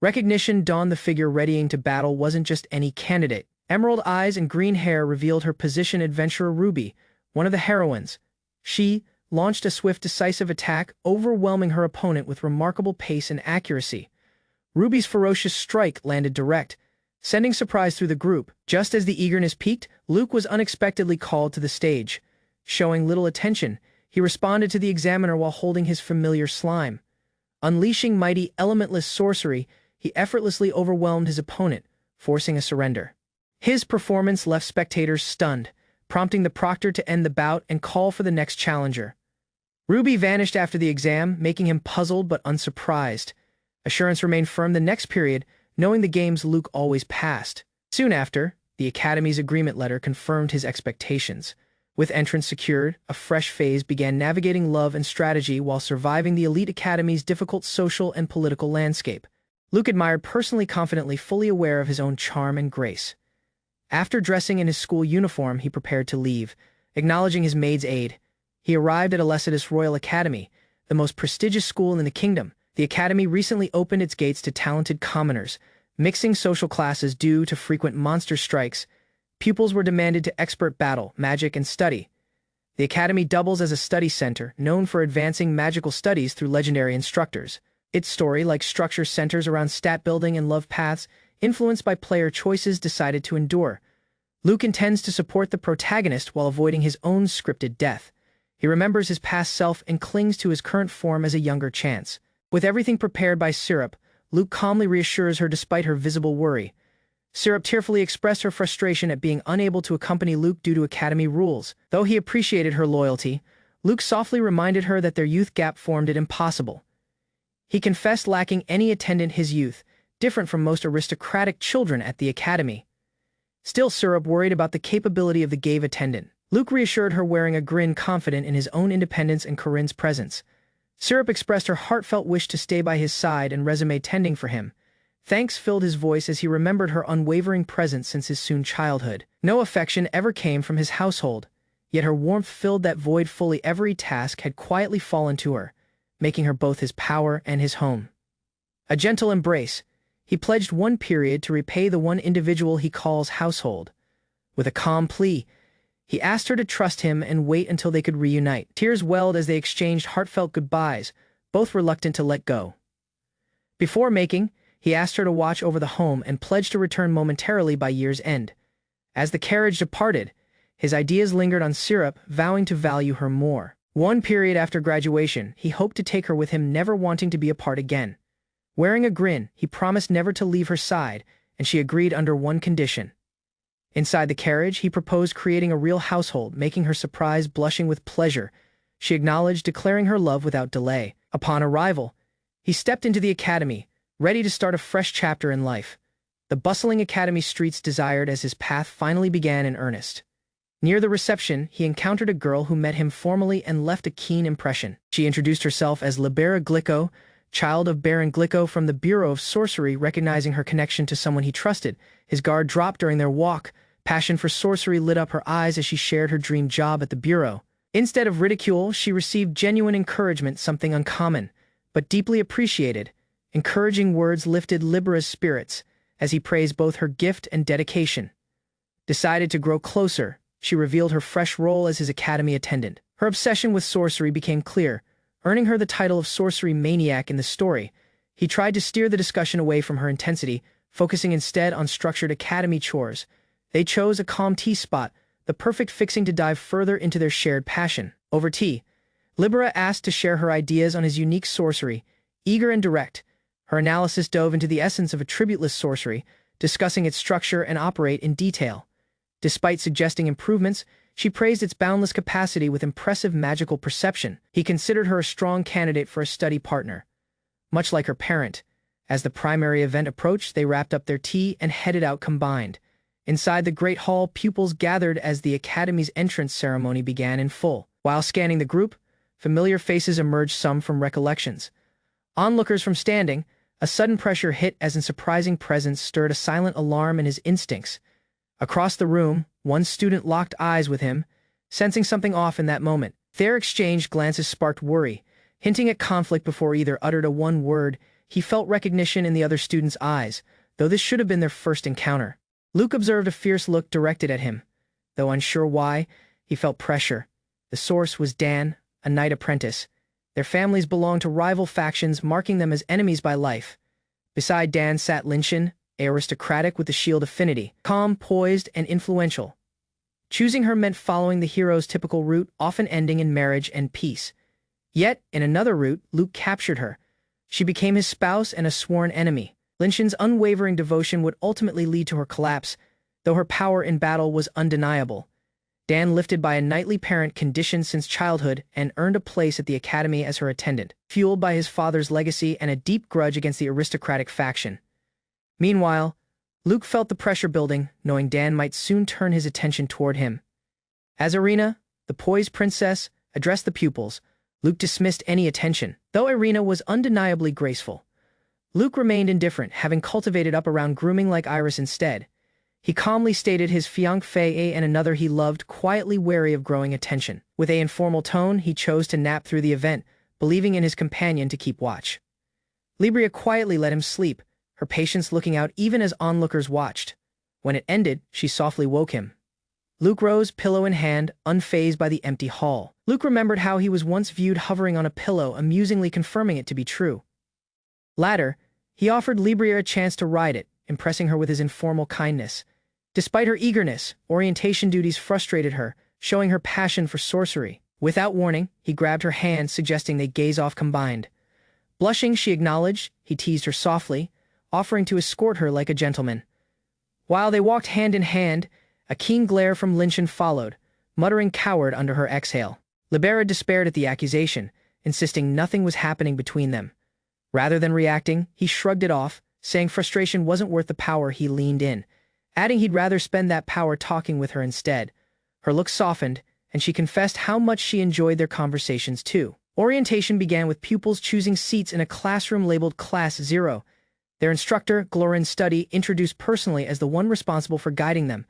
Recognition dawned. The figure readying to battle wasn't just any candidate. Emerald eyes and green hair revealed her position. Adventurer Ruby, one of the heroines. She launched a swift, decisive attack, overwhelming her opponent with remarkable pace and accuracy. Ruby's ferocious strike landed direct, sending surprise through the group. Just as the eagerness peaked, Luke was unexpectedly called to the stage. Showing little attention, he responded to the examiner while holding his familiar slime. Unleashing mighty, elementless sorcery, he effortlessly overwhelmed his opponent, forcing a surrender. His performance left spectators stunned, prompting the proctor to end the bout and call for the next challenger. Ruby vanished after the exam, making him puzzled but unsurprised. Assurance remained firm the next period, knowing the games Luke always passed. Soon after, the Academy's agreement letter confirmed his expectations. With entrance secured, a fresh phase began, navigating love and strategy while surviving the elite Academy's difficult social and political landscape. Luke admired personally, confidently, fully aware of his own charm and grace. After dressing in his school uniform, he prepared to leave, acknowledging his maid's aid. He arrived at Illainess Royal Academy, the most prestigious school in the kingdom. The academy recently opened its gates to talented commoners, mixing social classes due to frequent monster strikes. Pupils were demanded to expert battle, magic, and study. The academy doubles as a study center, known for advancing magical studies through legendary instructors. Its story-like structure centers around stat building and love paths, influenced by player choices decided to endure. Luke intends to support the protagonist while avoiding his own scripted death. He remembers his past self and clings to his current form as a younger chance. With everything prepared by Syrup, Luke calmly reassures her despite her visible worry. Syrup tearfully expressed her frustration at being unable to accompany Luke due to academy rules. Though he appreciated her loyalty, Luke softly reminded her that their youth gap formed it impossible. He confessed lacking any attendant his youth, different from most aristocratic children at the academy. Still, Syrup worried about the capability of the Gave attendant. Luke reassured her, wearing a grin, confident in his own independence and Corinne's presence. Syrup expressed her heartfelt wish to stay by his side and resume tending for him. Thanks filled his voice as he remembered her unwavering presence since his soon childhood. No affection ever came from his household, yet her warmth filled that void fully. Every task had quietly fallen to her, making her both his power and his home. A gentle embrace, he pledged one period to repay the one individual he calls household. With a calm plea, he asked her to trust him and wait until they could reunite. Tears welled as they exchanged heartfelt goodbyes, both reluctant to let go. Before making, he asked her to watch over the home and pledged to return momentarily by year's end. As the carriage departed, his ideas lingered on Syrup, vowing to value her more. One period after graduation, he hoped to take her with him, never wanting to be apart again. Wearing a grin, he promised never to leave her side, and she agreed under one condition. Inside the carriage, he proposed creating a real household, making her surprise, blushing with pleasure. She acknowledged, declaring her love without delay. Upon arrival, he stepped into the academy, ready to start a fresh chapter in life. The bustling academy streets desired as his path finally began in earnest. Near the reception, he encountered a girl who met him formally and left a keen impression. She introduced herself as Libera Glicko, child of Baron Glicko from the Bureau of Sorcery. Recognizing her connection to someone he trusted, his guard dropped during their walk. Passion for sorcery lit up her eyes as she shared her dream job at the Bureau. Instead of ridicule, she received genuine encouragement, something uncommon, but deeply appreciated. Encouraging words lifted Libera's spirits as he praised both her gift and dedication. Decided to grow closer, she revealed her fresh role as his academy attendant. Her obsession with sorcery became clear, earning her the title of sorcery maniac in the story. He tried to steer the discussion away from her intensity, focusing instead on structured academy chores. They chose a calm tea spot, the perfect fixing to dive further into their shared passion. Over tea, Libera asked to share her ideas on his unique sorcery. Eager and direct, her analysis dove into the essence of attributeless sorcery, discussing its structure and operate in detail. Despite suggesting improvements, she praised its boundless capacity with impressive magical perception. He considered her a strong candidate for a study partner. Much like her parent, as the primary event approached, they wrapped up their tea and headed out combined. Inside the Great Hall, pupils gathered as the Academy's entrance ceremony began in full. While scanning the group, familiar faces emerged, some from recollections. Onlookers from standing, a sudden pressure hit as a surprising presence stirred a silent alarm in his instincts. Across the room, one student locked eyes with him, sensing something off in that moment. Their exchanged glances sparked worry, hinting at conflict before either uttered a one word. He felt recognition in the other student's eyes, though this should have been their first encounter. Luke observed a fierce look directed at him. Though unsure why, he felt pressure. The source was Dan, a knight apprentice. Their families belonged to rival factions, marking them as enemies by life. Beside Dan sat Linshin, aristocratic with the shield affinity, calm, poised, and influential. Choosing her meant following the hero's typical route, often ending in marriage and peace. Yet, in another route, Luke captured her. She became his spouse and a sworn enemy. Linshin's unwavering devotion would ultimately lead to her collapse, though her power in battle was undeniable. Dan, lifted by a knightly parent conditioned since childhood, and earned a place at the academy as her attendant, fueled by his father's legacy and a deep grudge against the aristocratic faction. Meanwhile, Luke felt the pressure building, knowing Dan might soon turn his attention toward him. As Irina, the poised princess, addressed the pupils, Luke dismissed any attention. Though Irina was undeniably graceful, Luke remained indifferent, having cultivated up around grooming like Iris instead. He calmly stated his fiancée and another he loved, quietly wary of growing attention. With an informal tone, he chose to nap through the event, believing in his companion to keep watch. Libria quietly let him sleep, her patience looking out even as onlookers watched. When it ended, she softly woke him. Luke rose, pillow in hand, unfazed by the empty hall. Luke remembered how he was once viewed hovering on a pillow, amusingly confirming it to be true. Later, he offered Libria a chance to ride it, impressing her with his informal kindness. Despite her eagerness, orientation duties frustrated her, showing her passion for sorcery. Without warning, he grabbed her hand, suggesting they gaze off combined. Blushing, she acknowledged. He teased her softly, offering to escort her like a gentleman. While they walked hand in hand, a keen glare from Linshin followed, muttering coward under her exhale. Libera despaired at the accusation, insisting nothing was happening between them. Rather than reacting, he shrugged it off, saying frustration wasn't worth the power. He leaned in, adding he'd rather spend that power talking with her instead. Her look softened, and she confessed how much she enjoyed their conversations too. Orientation began with pupils choosing seats in a classroom labeled Class 0. Their instructor, Glorin Study, introduced personally as the one responsible for guiding them.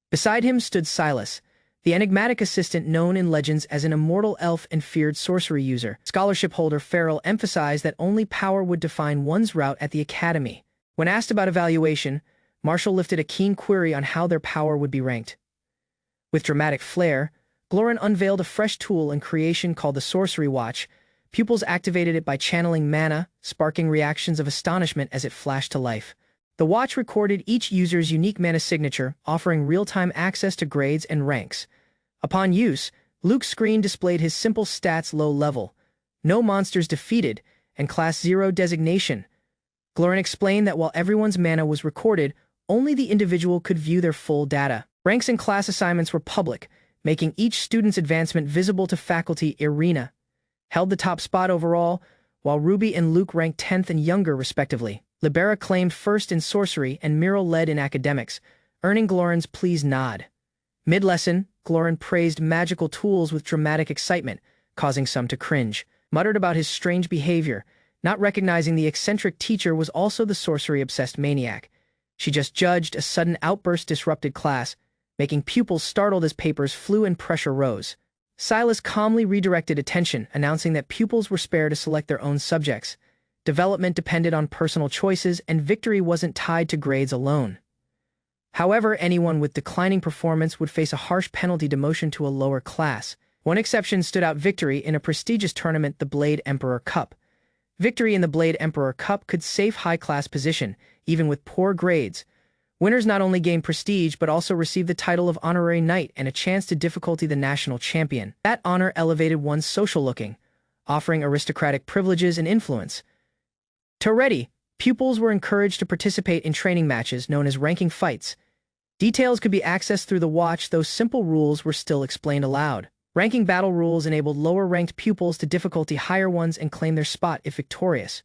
Beside him stood Silas, the enigmatic assistant known in legends as an immortal elf and feared sorcery user. Scholarship holder Farrell emphasized that only power would define one's route at the academy. When asked about evaluation, Marshall lifted a keen query on how their power would be ranked. With dramatic flair, Glorin unveiled a fresh tool in creation called the Sorcery Watch. Pupils activated it by channeling mana, sparking reactions of astonishment as it flashed to life. The watch recorded each user's unique mana signature, offering real-time access to grades and ranks. Upon use, Luke's screen displayed his simple stats: low level, no monsters defeated, and Class 0 designation. Glorin explained that while everyone's mana was recorded, only the individual could view their full data. Ranks and class assignments were public, making each student's advancement visible to faculty. Irina held the top spot overall, while Ruby and Luke ranked 10th and younger respectively. Libera claimed first in sorcery and Miro led in academics, earning Glorin's please nod. Mid-lesson, Glorin praised magical tools with dramatic excitement, causing some to cringe, muttered about his strange behavior, not recognizing the eccentric teacher was also the sorcery-obsessed maniac. She just judged. A sudden outburst disrupted class, making pupils startled as papers flew and pressure rose. Silas calmly redirected attention, announcing that pupils were spared to select their own subjects. Development depended on personal choices, and victory wasn't tied to grades alone. However, anyone with declining performance would face a harsh penalty: demotion to a lower class. One exception stood out: victory in a prestigious tournament, the Blade Emperor Cup. Victory in the Blade Emperor Cup could safe high-class position, even with poor grades. Winners not only gain prestige but also receive the title of honorary knight and a chance to difficulty the national champion. That honor elevated one's social looking, offering aristocratic privileges and influence. To ready, pupils were encouraged to participate in training matches known as ranking fights. Details could be accessed through the watch, though simple rules were still explained aloud. Ranking battle rules enabled lower-ranked pupils to difficulty higher ones and claim their spot if victorious.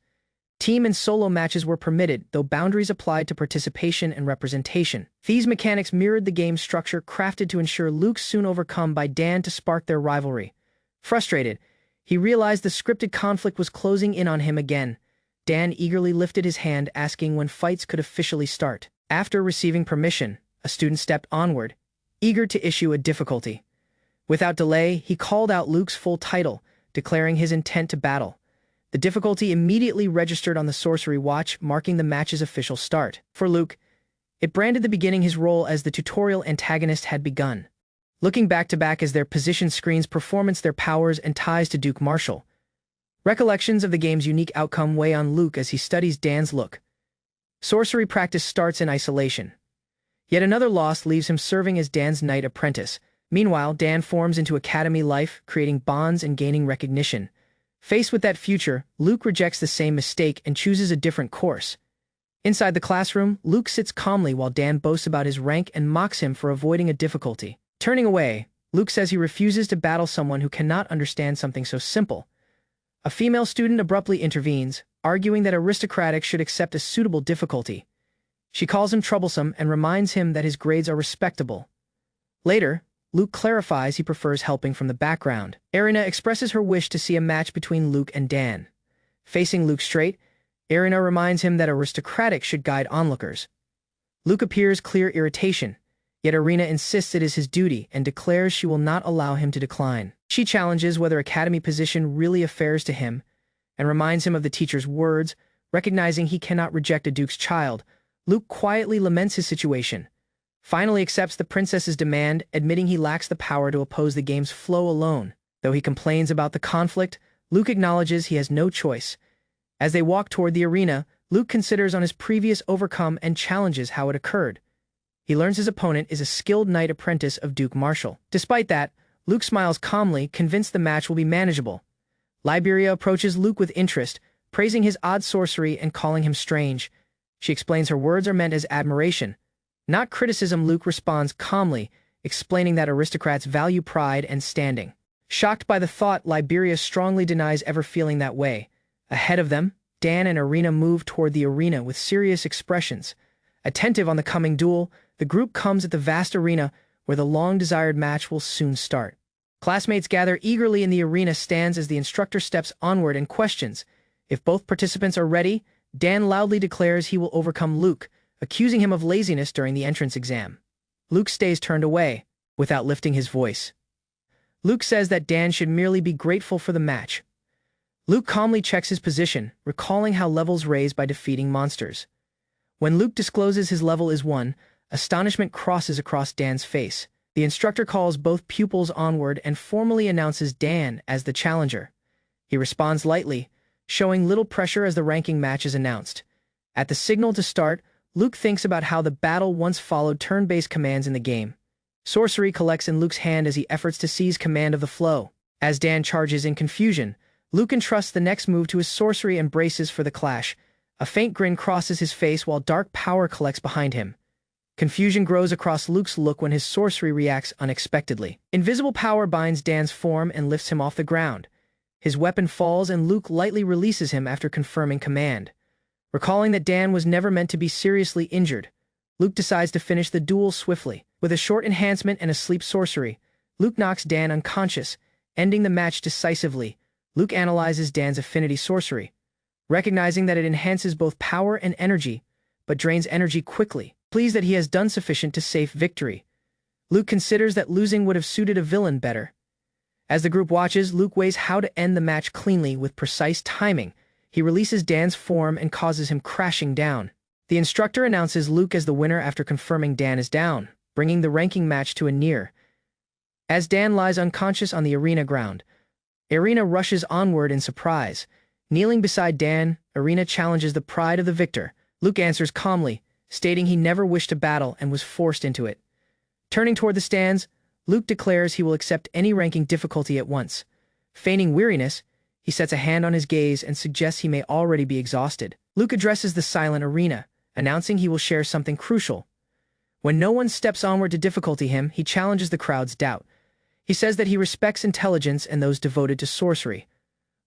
Team and solo matches were permitted, though boundaries applied to participation and representation. These mechanics mirrored the game's structure, crafted to ensure Luke soon overcome by Dan to spark their rivalry. Frustrated, he realized the scripted conflict was closing in on him again. Dan eagerly lifted his hand, asking when fights could officially start. After receiving permission, a student stepped onward, eager to issue a difficulty. Without delay, he called out Luke's full title, declaring his intent to battle. The difficulty immediately registered on the sorcery watch, marking the match's official start. For Luke, it branded the beginning his role as the tutorial antagonist had begun. Looking back-to-back as their position screens performance their powers and ties to Duke Marshall. Recollections of the game's unique outcome weigh on Luke as he studies Dan's look. Sorcery practice starts in isolation. Yet another loss leaves him serving as Dan's knight apprentice. Meanwhile, Dan forms into academy life, creating bonds and gaining recognition. Faced with that future, Luke rejects the same mistake and chooses a different course. Inside the classroom, Luke sits calmly while Dan boasts about his rank and mocks him for avoiding a difficulty. Turning away, Luke says he refuses to battle someone who cannot understand something so simple. A female student abruptly intervenes, arguing that aristocrats should accept a suitable difficulty. She calls him troublesome and reminds him that his grades are respectable. Later, Luke clarifies he prefers helping from the background. Erina expresses her wish to see a match between Luke and Dan. Facing Luke straight, Erina reminds him that aristocrats should guide onlookers. Luke appears clear irritation, yet Erina insists it is his duty and declares she will not allow him to decline. She challenges whether academy position really affairs to him and reminds him of the teacher's words, recognizing he cannot reject a duke's child. Luke quietly laments his situation, finally accepts the princess's demand, admitting he lacks the power to oppose the game's flow alone. Though he complains about the conflict, Luke acknowledges he has no choice. As they walk toward the arena, Luke considers on his previous overcome and challenges how it occurred. He learns his opponent is a skilled knight apprentice of Duke Marshall. Despite that, Luke smiles calmly, convinced the match will be manageable. Liberia approaches Luke with interest, praising his odd sorcery and calling him strange. She explains her words are meant as admiration, not criticism. Luke responds calmly, explaining that aristocrats value pride and standing. Shocked by the thought, Liberia strongly denies ever feeling that way. Ahead of them, Dan and Erina move toward the arena with serious expressions. Attentive on the coming duel, the group comes at the vast arena where the long-desired match will soon start. Classmates gather eagerly in the arena stands as the instructor steps onward and questions. If both participants are ready, Dan loudly declares he will overcome Luke, accusing him of laziness during the entrance exam. Luke stays turned away, without lifting his voice. Luke says that Dan should merely be grateful for the match. Luke calmly checks his position, recalling how levels raise by defeating monsters. When Luke discloses his level is 1, astonishment crosses across Dan's face. The instructor calls both pupils onward and formally announces Dan as the challenger. He responds lightly, showing little pressure as the ranking match is announced. At the signal to start, Luke thinks about how the battle once followed turn-based commands in the game. Sorcery collects in Luke's hand as he efforts to seize command of the flow. As Dan charges in confusion, Luke entrusts the next move to his sorcery and braces for the clash. A faint grin crosses his face while dark power collects behind him. Confusion grows across Luke's look when his sorcery reacts unexpectedly. Invisible power binds Dan's form and lifts him off the ground. His weapon falls and Luke lightly releases him after confirming command. Recalling that Dan was never meant to be seriously injured, Luke decides to finish the duel swiftly. With a short enhancement and a sleep sorcery, Luke knocks Dan unconscious, ending the match decisively. Luke analyzes Dan's affinity sorcery, recognizing that it enhances both power and energy, but drains energy quickly. Pleased that he has done sufficient to safe victory, Luke considers that losing would have suited a villain better. As the group watches, Luke weighs how to end the match cleanly with precise timing. He releases Dan's form and causes him crashing down. The instructor announces Luke as the winner after confirming Dan is down, bringing the ranking match to a near. As Dan lies unconscious on the arena ground, Erina rushes onward in surprise. Kneeling beside Dan, Arena challenges the pride of the victor. Luke answers calmly, stating he never wished to battle and was forced into it. Turning toward the stands, Luke declares he will accept any ranking difficulty at once. Feigning weariness, he sets a hand on his gaze and suggests he may already be exhausted. Luke addresses the silent Arena, announcing he will share something crucial. When no one steps onward to difficulty him, he challenges the crowd's doubt. He says that he respects intelligence and those devoted to sorcery.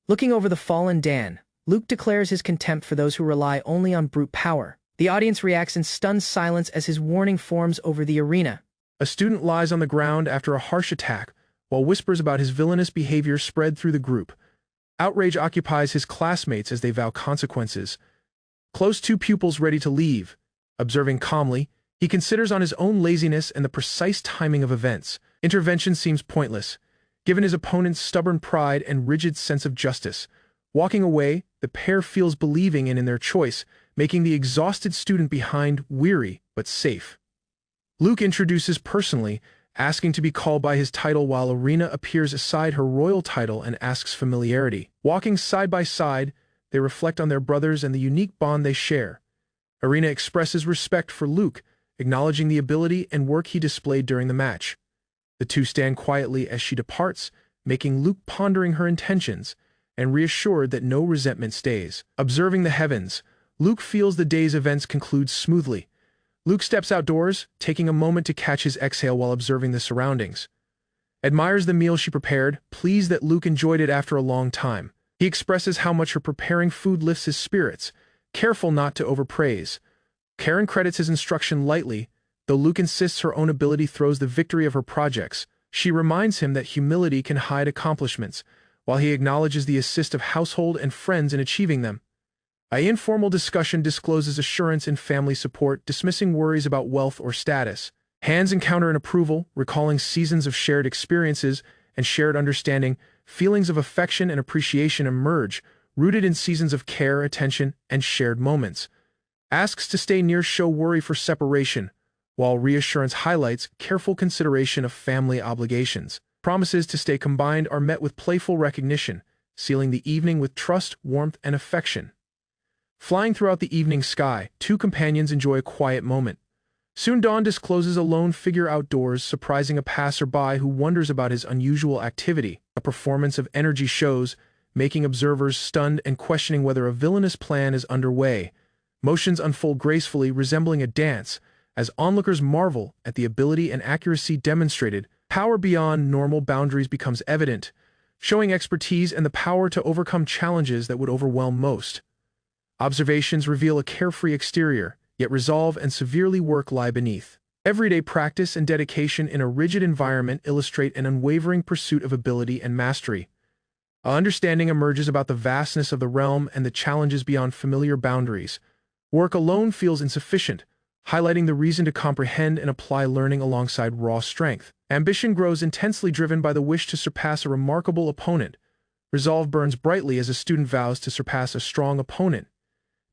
Looking over the fallen Dan, Luke declares his contempt for those who rely only on brute power. The audience reacts in stunned silence as his warning forms over the arena. A student lies on the ground after a harsh attack, while whispers about his villainous behavior spread through the group. Outrage occupies his classmates as they vow consequences. Close two pupils ready to leave. Observing calmly, he considers on his own laziness and the precise timing of events. Intervention seems pointless, given his opponent's stubborn pride and rigid sense of justice. Walking away, the pair feels believing in their choice, making the exhausted student behind weary but safe. Luke introduces personally, asking to be called by his title while Arena appears aside her royal title and asks familiarity. Walking side by side, they reflect on their brothers and the unique bond they share. Arena expresses respect for Luke, acknowledging the ability and work he displayed during the match. The two stand quietly as she departs, making Luke pondering her intentions and reassured that no resentment stays. Observing the heavens, Luke feels the day's events conclude smoothly. Luke steps outdoors, taking a moment to catch his exhale while observing the surroundings. Admires the meal she prepared, pleased that Luke enjoyed it after a long time. He expresses how much her preparing food lifts his spirits, careful not to overpraise. Karen credits his instruction lightly, though Luke insists her own ability throws the victory of her projects. She reminds him that humility can hide accomplishments, while he acknowledges the assist of household and friends in achieving them. An informal discussion discloses assurance in family support, dismissing worries about wealth or status. Hands encounter an approval, recalling seasons of shared experiences and shared understanding. Feelings of affection and appreciation emerge, rooted in seasons of care, attention, and shared moments. Asks to stay near show worry for separation, while reassurance highlights careful consideration of family obligations. Promises to stay combined are met with playful recognition, sealing the evening with trust, warmth, and affection. Flying throughout the evening sky, two companions enjoy a quiet moment. Soon dawn discloses a lone figure outdoors, surprising a passerby who wonders about his unusual activity. A performance of energy shows, making observers stunned and questioning whether a villainous plan is underway. Motions unfold gracefully, resembling a dance, as onlookers marvel at the ability and accuracy demonstrated. Power beyond normal boundaries becomes evident, showing expertise and the power to overcome challenges that would overwhelm most. Observations reveal a carefree exterior, yet resolve and severely work lie beneath. Everyday practice and dedication in a rigid environment illustrate an unwavering pursuit of ability and mastery. An understanding emerges about the vastness of the realm and the challenges beyond familiar boundaries. Work alone feels insufficient, highlighting the reason to comprehend and apply learning alongside raw strength. Ambition grows intensely, driven by the wish to surpass a remarkable opponent. Resolve burns brightly as a student vows to surpass a strong opponent.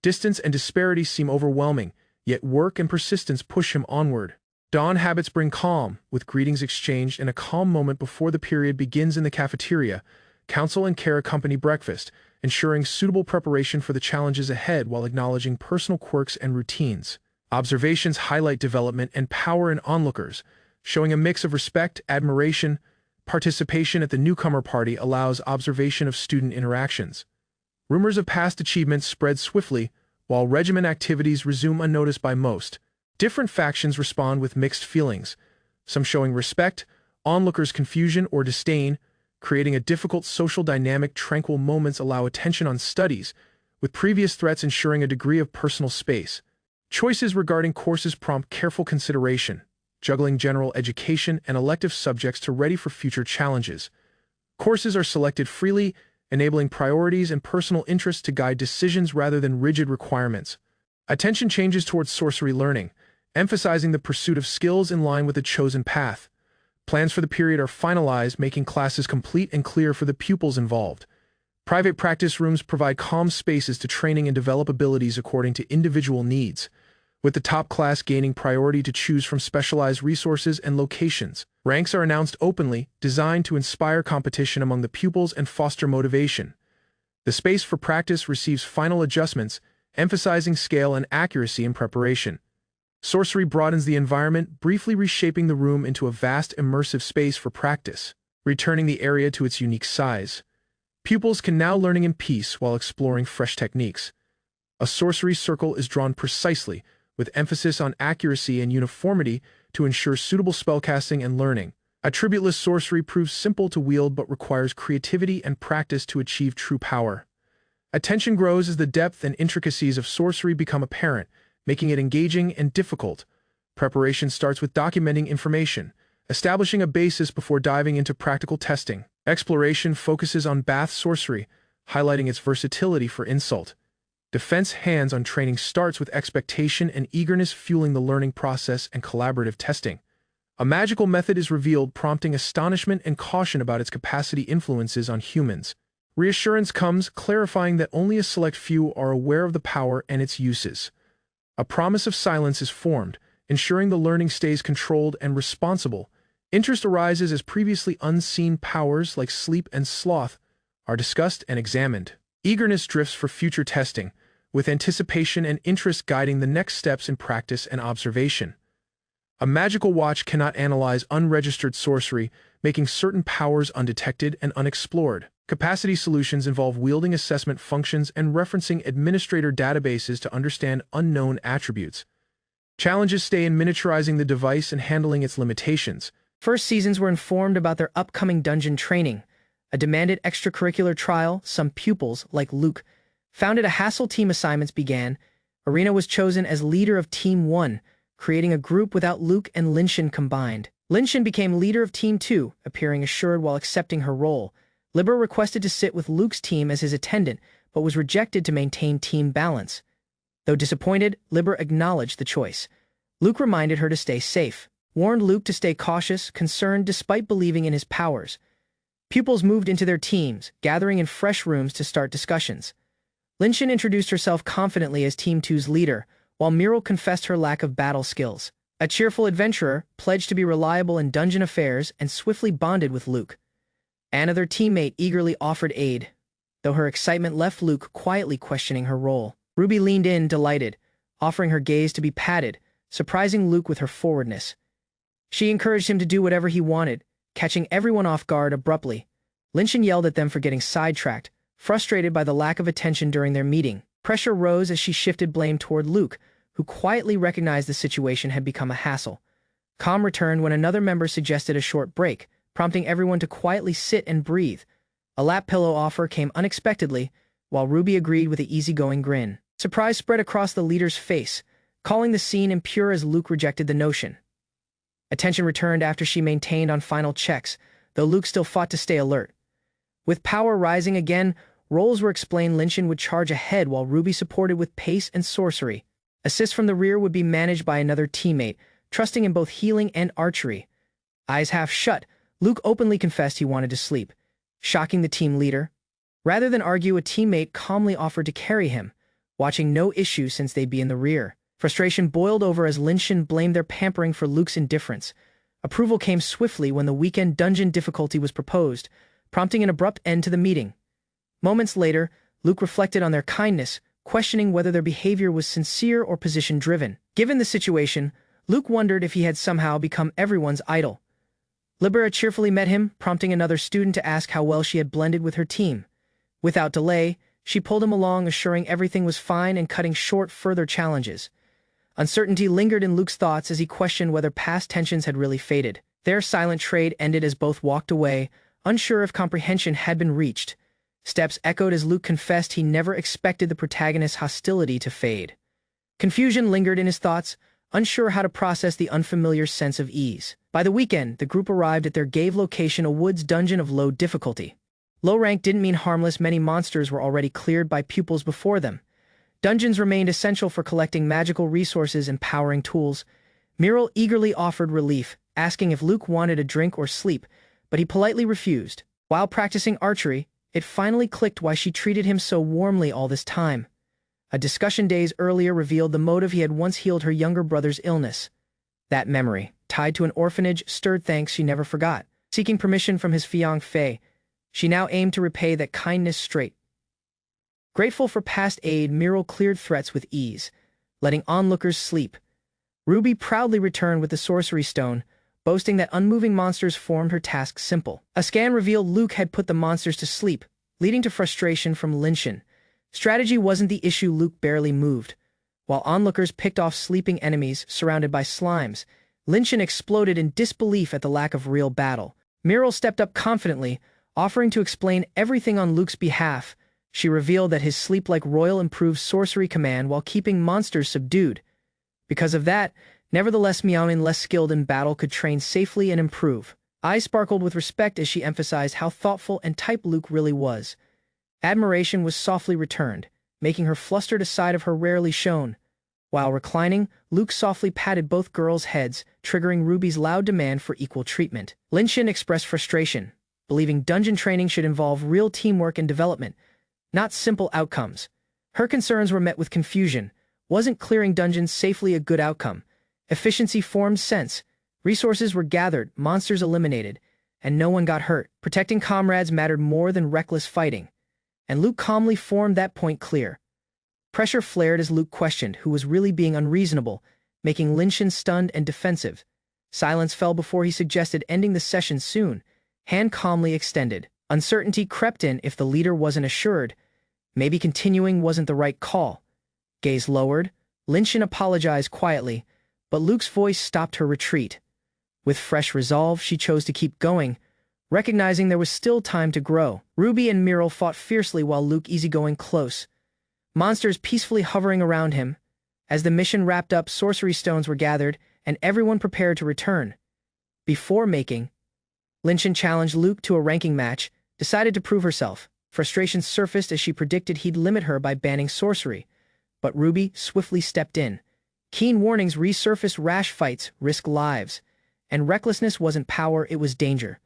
Distance and disparity seem overwhelming, yet work and persistence push him onward. Dawn habits bring calm, with greetings exchanged and a calm moment before the period begins in the cafeteria. Counsel and care accompany breakfast, ensuring suitable preparation for the challenges ahead while acknowledging personal quirks and routines. Observations highlight development and power in onlookers, showing a mix of respect, admiration. Participation at the newcomer party allows observation of student interactions. Rumors of past achievements spread swiftly, while regiment activities resume unnoticed by most. Different factions respond with mixed feelings, some showing respect, onlookers confusion or disdain, creating a difficult social dynamic. Tranquil moments allow attention on studies, with previous threats ensuring a degree of personal space. Choices regarding courses prompt careful consideration, juggling general education and elective subjects to ready for future challenges. Courses are selected freely, enabling priorities and personal interests to guide decisions rather than rigid requirements. Attention changes towards sorcery learning, emphasizing the pursuit of skills in line with the chosen path. Plans for the period are finalized, making classes complete and clear for the pupils involved. Private practice rooms provide calm spaces to training and develop abilities according to individual needs, with the top class gaining priority to choose from specialized resources and locations. Ranks are announced openly, designed to inspire competition among the pupils and foster motivation. The space for practice receives final adjustments, emphasizing scale and accuracy in preparation. Sorcery broadens the environment, briefly reshaping the room into a vast immersive space for practice, returning the area to its unique size. Pupils can now learn in peace while exploring fresh techniques. A sorcery circle is drawn precisely, with emphasis on accuracy and uniformity to ensure suitable spellcasting and learning. Attributeless sorcery proves simple to wield but requires creativity and practice to achieve true power. Attention grows as the depth and intricacies of sorcery become apparent, making it engaging and difficult. Preparation starts with documenting information, establishing a basis before diving into practical testing. Exploration focuses on bath sorcery, highlighting its versatility for insult. Defense hands-on training starts with expectation and eagerness fueling the learning process and collaborative testing. A magical method is revealed, prompting astonishment and caution about its capacity influences on humans. Reassurance comes, clarifying that only a select few are aware of the power and its uses. A promise of silence is formed, ensuring the learning stays controlled and responsible. Interest arises as previously unseen powers like sleep and sloth are discussed and examined. Eagerness drifts for future testing, with anticipation and interest guiding the next steps in practice and observation. A magical watch cannot analyze unregistered sorcery, making certain powers undetected and unexplored. Capacity solutions involve wielding assessment functions and referencing administrator databases to understand unknown attributes. Challenges stay in miniaturizing the device and handling its limitations. First seasons were informed about their upcoming dungeon training. A demanded extracurricular trial, some pupils, like Luke, found it a hassle. Team assignments began. Arena was chosen as leader of Team 1, creating a group without Luke and Linshin combined. Linshin became leader of Team 2, appearing assured while accepting her role. Libra requested to sit with Luke's team as his attendant, but was rejected to maintain team balance. Though disappointed, Libra acknowledged the choice. Luke reminded her to stay safe, warned Luke to stay cautious, concerned despite believing in his powers. Pupils moved into their teams, gathering in fresh rooms to start discussions. Linshin introduced herself confidently as Team 2's leader, while Muriel confessed her lack of battle skills. A cheerful adventurer, pledged to be reliable in dungeon affairs and swiftly bonded with Luke. Another teammate eagerly offered aid, though her excitement left Luke quietly questioning her role. Ruby leaned in, delighted, offering her gaze to be patted, surprising Luke with her forwardness. She encouraged him to do whatever he wanted, catching everyone off guard abruptly. Linshin yelled at them for getting sidetracked, frustrated by the lack of attention during their meeting. Pressure rose as she shifted blame toward Luke, who quietly recognized the situation had become a hassle. Calm returned when another member suggested a short break, prompting everyone to quietly sit and breathe. A lap pillow offer came unexpectedly, while Ruby agreed with an easygoing grin. Surprise spread across the leader's face, calling the scene impure as Luke rejected the notion. Attention returned after she maintained on final checks, though Luke still fought to stay alert. With power rising again, roles were explained. Linshin would charge ahead while Ruby supported with pace and sorcery. Assists from the rear would be managed by another teammate, trusting in both healing and archery. Eyes half shut, Luke openly confessed he wanted to sleep, shocking the team leader. Rather than argue, a teammate calmly offered to carry him, watching no issue since they'd be in the rear. Frustration boiled over as Linshin blamed their pampering for Luke's indifference. Approval came swiftly when the weekend dungeon difficulty was proposed, prompting an abrupt end to the meeting. Moments later, Luke reflected on their kindness, questioning whether their behavior was sincere or position-driven. Given the situation, Luke wondered if he had somehow become everyone's idol. Libera cheerfully met him, prompting another student to ask how well she had blended with her team. Without delay, she pulled him along, assuring everything was fine and cutting short further challenges. Uncertainty lingered in Luke's thoughts as he questioned whether past tensions had really faded. Their silent trade ended as both walked away, unsure if comprehension had been reached. Steps echoed as Luke confessed he never expected the protagonist's hostility to fade. Confusion lingered in his thoughts, unsure how to process the unfamiliar sense of ease. By the weekend, the group arrived at their Gave location, a woods dungeon of low difficulty. Low rank didn't mean harmless. Many monsters were already cleared by pupils before them. Dungeons remained essential for collecting magical resources and powering tools. Muriel eagerly offered relief, asking if Luke wanted a drink or sleep, but he politely refused. While practicing archery, it finally clicked why she treated him so warmly all this time. A discussion days earlier revealed the motive: he had once healed her younger brother's illness. That memory, tied to an orphanage, stirred thanks she never forgot. Seeking permission from his fiancée, she now aimed to repay that kindness straight. Grateful for past aid, Muriel cleared threats with ease, letting onlookers sleep. Ruby proudly returned with the sorcery stone, boasting that unmoving monsters formed her task simple. A scan revealed Luke had put the monsters to sleep, leading to frustration from Linshin. Strategy wasn't the issue, Luke barely moved. While onlookers picked off sleeping enemies surrounded by slimes, Linshin exploded in disbelief at the lack of real battle. Muriel stepped up confidently, offering to explain everything on Luke's behalf. She revealed that his sleep-like royal improved sorcery command while keeping monsters subdued. Because of that, nevertheless, Miaomin, less skilled in battle, could train safely and improve. Eyes sparkled with respect as she emphasized how thoughtful and type Luke really was. Admiration was softly returned, making her flustered, a side of her rarely shown. While reclining, Luke softly patted both girls' heads, triggering Ruby's loud demand for equal treatment. Linshin expressed frustration, believing dungeon training should involve real teamwork and development, not simple outcomes. Her concerns were met with confusion. Wasn't clearing dungeons safely a good outcome? Efficiency formed sense. Resources were gathered, monsters eliminated, and no one got hurt. Protecting comrades mattered more than reckless fighting. And Luke calmly formed that point clear. Pressure flared as Luke questioned who was really being unreasonable, making Linshin stunned and defensive. Silence fell before he suggested ending the session soon, hand calmly extended. Uncertainty crept in if the leader wasn't assured. Maybe continuing wasn't the right call. Gaze lowered, Linshin apologized quietly, but Luke's voice stopped her retreat. With fresh resolve, she chose to keep going, recognizing there was still time to grow. Ruby and Muriel fought fiercely while Luke easygoing close, monsters peacefully hovering around him. As the mission wrapped up, sorcery stones were gathered, and everyone prepared to return. Before making, Linshin challenged Luke to a ranking match, decided to prove herself. Frustration surfaced as she predicted he'd limit her by banning sorcery. But Ruby swiftly stepped in. Keen warnings resurfaced: rash fights risk lives. And recklessness wasn't power, it was danger.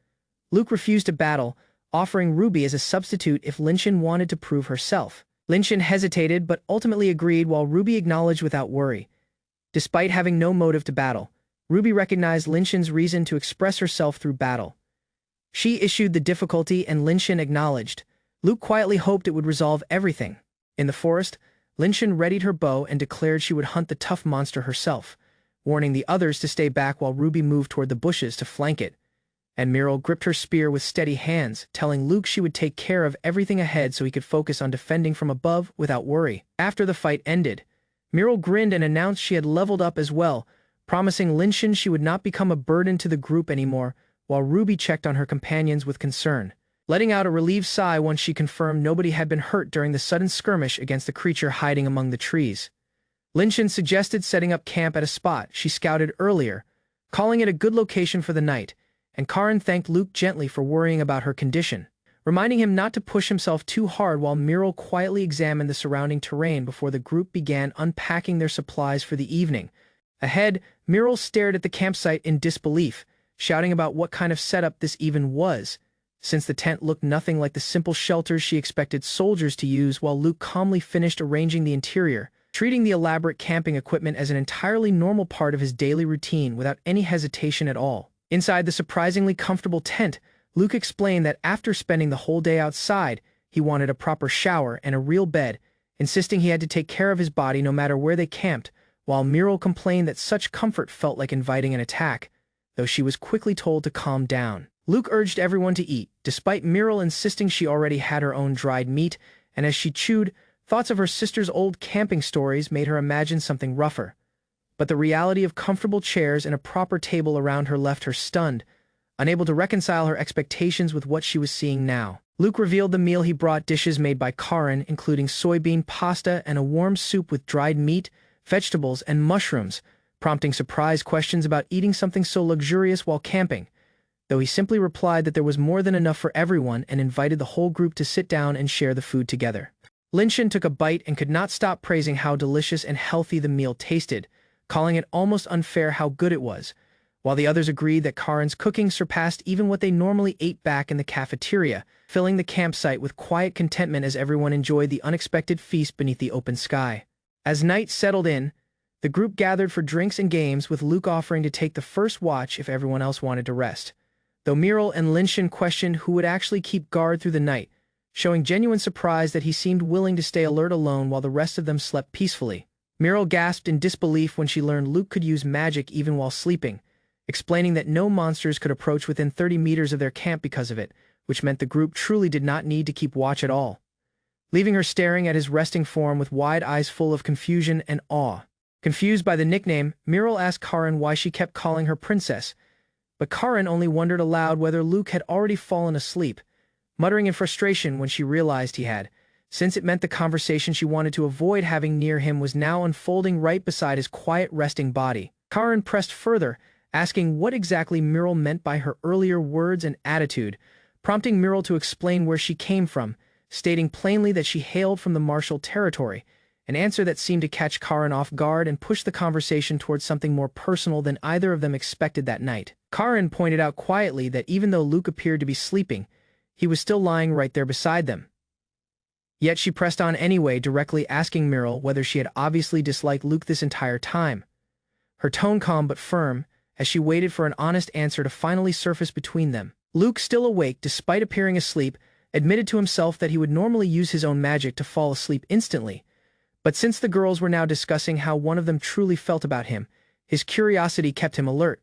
Luke refused to battle, offering Ruby as a substitute if Linshin wanted to prove herself. Linshin hesitated but ultimately agreed, while Ruby acknowledged without worry. Despite having no motive to battle, Ruby recognized Linshin's reason to express herself through battle. She issued the difficulty and Linshin acknowledged. Luke quietly hoped it would resolve everything. In the forest, Linshin readied her bow and declared she would hunt the tough monster herself, warning the others to stay back while Ruby moved toward the bushes to flank it. And Muriel gripped her spear with steady hands, telling Luke she would take care of everything ahead so he could focus on defending from above without worry. After the fight ended, Muriel grinned and announced she had leveled up as well, promising Linshin she would not become a burden to the group anymore, while Ruby checked on her companions with concern, letting out a relieved sigh once she confirmed nobody had been hurt during the sudden skirmish against the creature hiding among the trees. Linshin suggested setting up camp at a spot she scouted earlier, calling it a good location for the night, and Karin thanked Luke gently for worrying about her condition, reminding him not to push himself too hard while Muriel quietly examined the surrounding terrain before the group began unpacking their supplies for the evening. Ahead, Muriel stared at the campsite in disbelief, shouting about what kind of setup this even was, since the tent looked nothing like the simple shelters she expected soldiers to use, while Luke calmly finished arranging the interior, treating the elaborate camping equipment as an entirely normal part of his daily routine without any hesitation at all. Inside the surprisingly comfortable tent, Luke explained that after spending the whole day outside, he wanted a proper shower and a real bed, insisting he had to take care of his body no matter where they camped, while Muriel complained that such comfort felt like inviting an attack, though she was quickly told to calm down. Luke urged everyone to eat, despite Muriel insisting she already had her own dried meat, and as she chewed, thoughts of her sister's old camping stories made her imagine something rougher. But the reality of comfortable chairs and a proper table around her left her stunned, unable to reconcile her expectations with what she was seeing now. Luke revealed the meal he brought: dishes made by Karin, including soybean pasta and a warm soup with dried meat, vegetables, and mushrooms, prompting surprised questions about eating something so luxurious while camping, though he simply replied that there was more than enough for everyone and invited the whole group to sit down and share the food together. Linshin took a bite and could not stop praising how delicious and healthy the meal tasted, calling it almost unfair how good it was, while the others agreed that Karin's cooking surpassed even what they normally ate back in the cafeteria, filling the campsite with quiet contentment as everyone enjoyed the unexpected feast beneath the open sky. As night settled in, the group gathered for drinks and games, with Luke offering to take the first watch if everyone else wanted to rest. Though Muriel and Linshin questioned who would actually keep guard through the night, showing genuine surprise that he seemed willing to stay alert alone while the rest of them slept peacefully. Meryl gasped in disbelief when she learned Luke could use magic even while sleeping, explaining that no monsters could approach within 30 meters of their camp because of it, which meant the group truly did not need to keep watch at all. Leaving her staring at his resting form with wide eyes full of confusion and awe. Confused by the nickname, Meryl asked Karin why she kept calling her princess, but Karin only wondered aloud whether Luke had already fallen asleep, muttering in frustration when she realized he had, since it meant the conversation she wanted to avoid having near him was now unfolding right beside his quiet resting body. Karin pressed further, asking what exactly Meryl meant by her earlier words and attitude, prompting Meryl to explain where she came from, stating plainly that she hailed from the martial territory, an answer that seemed to catch Karin off guard and push the conversation towards something more personal than either of them expected that night. Karin pointed out quietly that even though Luke appeared to be sleeping, he was still lying right there beside them. Yet she pressed on anyway, directly asking Meryl whether she had obviously disliked Luke this entire time. Her tone calm but firm, as she waited for an honest answer to finally surface between them. Luke, still awake despite appearing asleep, admitted to himself that he would normally use his own magic to fall asleep instantly, but since the girls were now discussing how one of them truly felt about him, his curiosity kept him alert,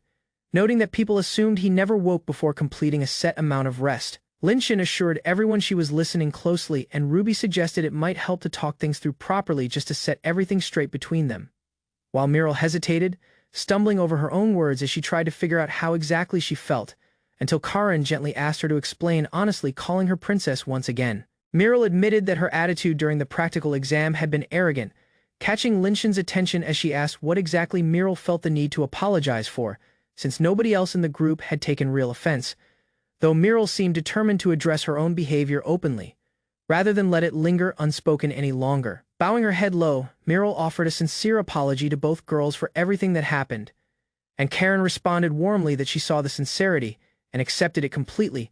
noting that people assumed he never woke before completing a set amount of rest. Linshin assured everyone she was listening closely, and Ruby suggested it might help to talk things through properly just to set everything straight between them. While Meryl hesitated, stumbling over her own words as she tried to figure out how exactly she felt, until Karin gently asked her to explain, honestly calling her princess once again. Meryl admitted that her attitude during the practical exam had been arrogant, catching Linshin's attention as she asked what exactly Meryl felt the need to apologize for, since nobody else in the group had taken real offense, though Meryl seemed determined to address her own behavior openly, rather than let it linger unspoken any longer. Bowing her head low, Meryl offered a sincere apology to both girls for everything that happened, and Karin responded warmly that she saw the sincerity and accepted it completely,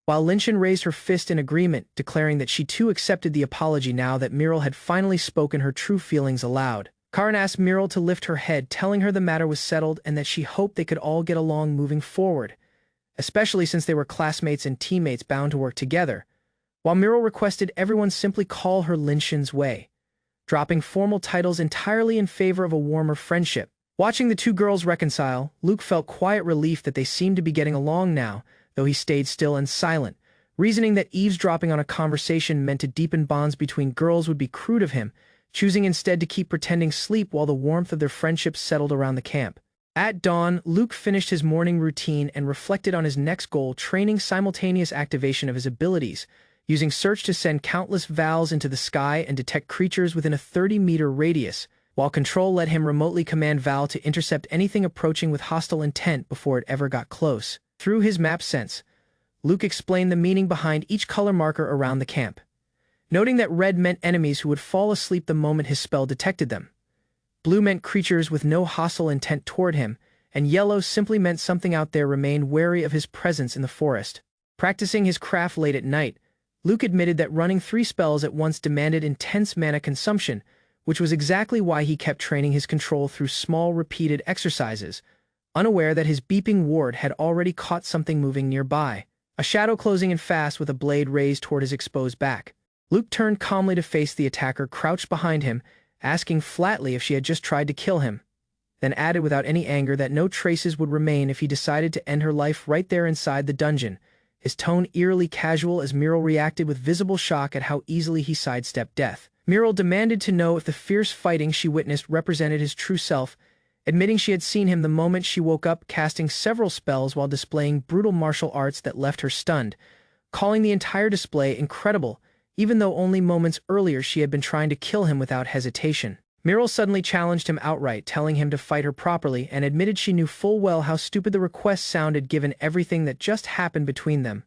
while Linshin raised her fist in agreement, declaring that she too accepted the apology now that Meryl had finally spoken her true feelings aloud. Karin asked Meryl to lift her head, telling her the matter was settled and that she hoped they could all get along moving forward, especially since they were classmates and teammates bound to work together, while Meryl requested everyone simply call her Linshin's way, dropping formal titles entirely in favor of a warmer friendship. Watching the two girls reconcile, Luke felt quiet relief that they seemed to be getting along now, though he stayed still and silent, reasoning that eavesdropping on a conversation meant to deepen bonds between girls would be crude of him, choosing instead to keep pretending sleep while the warmth of their friendship settled around the camp. At dawn, Luke finished his morning routine and reflected on his next goal, training simultaneous activation of his abilities, using search to send countless vowels into the sky and detect creatures within a 30-meter radius, while control let him remotely command Val to intercept anything approaching with hostile intent before it ever got close. Through his map sense, Luke explained the meaning behind each color marker around the camp, noting that red meant enemies who would fall asleep the moment his spell detected them, blue meant creatures with no hostile intent toward him, and yellow simply meant something out there remained wary of his presence in the forest. Practicing his craft late at night, Luke admitted that running 3 spells at once demanded intense mana consumption, which was exactly why he kept training his control through small, repeated exercises, unaware that his beeping ward had already caught something moving nearby, a shadow closing in fast with a blade raised toward his exposed back. Luke turned calmly to face the attacker crouched behind him, asking flatly if she had just tried to kill him, then added without any anger that no traces would remain if he decided to end her life right there inside the dungeon, his tone eerily casual as Meryl reacted with visible shock at how easily he sidestepped death. Meryl demanded to know if the fierce fighting she witnessed represented his true self, admitting she had seen him the moment she woke up, casting several spells while displaying brutal martial arts that left her stunned, calling the entire display incredible, even though only moments earlier she had been trying to kill him without hesitation. Meryl suddenly challenged him outright, telling him to fight her properly, and admitted she knew full well how stupid the request sounded given everything that just happened between them.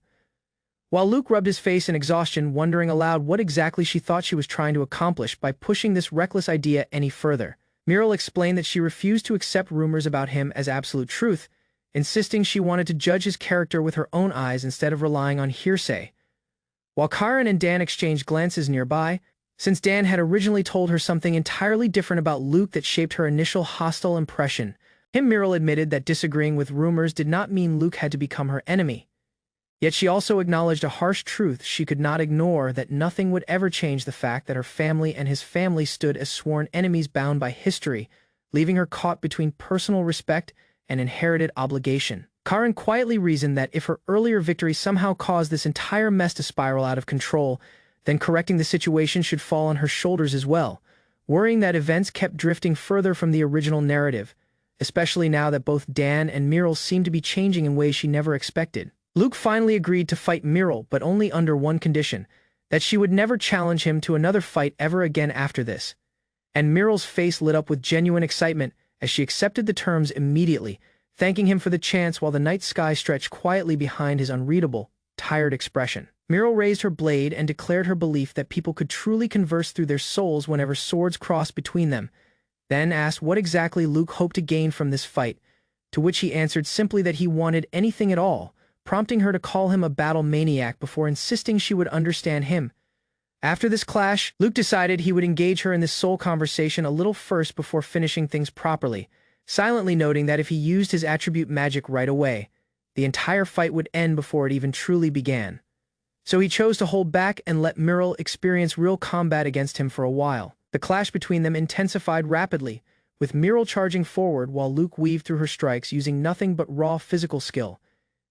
While Luke rubbed his face in exhaustion, wondering aloud what exactly she thought she was trying to accomplish by pushing this reckless idea any further, Meryl explained that she refused to accept rumors about him as absolute truth, insisting she wanted to judge his character with her own eyes instead of relying on hearsay. While Karin and Dan exchanged glances nearby, since Dan had originally told her something entirely different about Luke that shaped her initial hostile impression, Meryl admitted that disagreeing with rumors did not mean Luke had to become her enemy. Yet she also acknowledged a harsh truth she could not ignore, that nothing would ever change the fact that her family and his family stood as sworn enemies bound by history, leaving her caught between personal respect and inherited obligation. Karin quietly reasoned that if her earlier victory somehow caused this entire mess to spiral out of control, then correcting the situation should fall on her shoulders as well, worrying that events kept drifting further from the original narrative, especially now that both Dan and Miral seemed to be changing in ways she never expected. Luke finally agreed to fight Miral, but only under one condition, that she would never challenge him to another fight ever again after this. And Miral's face lit up with genuine excitement as she accepted the terms immediately, thanking him for the chance while the night sky stretched quietly behind his unreadable, tired expression. Miral raised her blade and declared her belief that people could truly converse through their souls whenever swords crossed between them, then asked what exactly Luke hoped to gain from this fight, to which he answered simply that he wanted anything at all, prompting her to call him a battle maniac before insisting she would understand him. After this clash, Luke decided he would engage her in this soul conversation a little first before finishing things properly, silently noting that if he used his attribute magic right away, the entire fight would end before it even truly began. So he chose to hold back and let Miral experience real combat against him for a while. The clash between them intensified rapidly, with Miral charging forward while Luke weaved through her strikes using nothing but raw physical skill,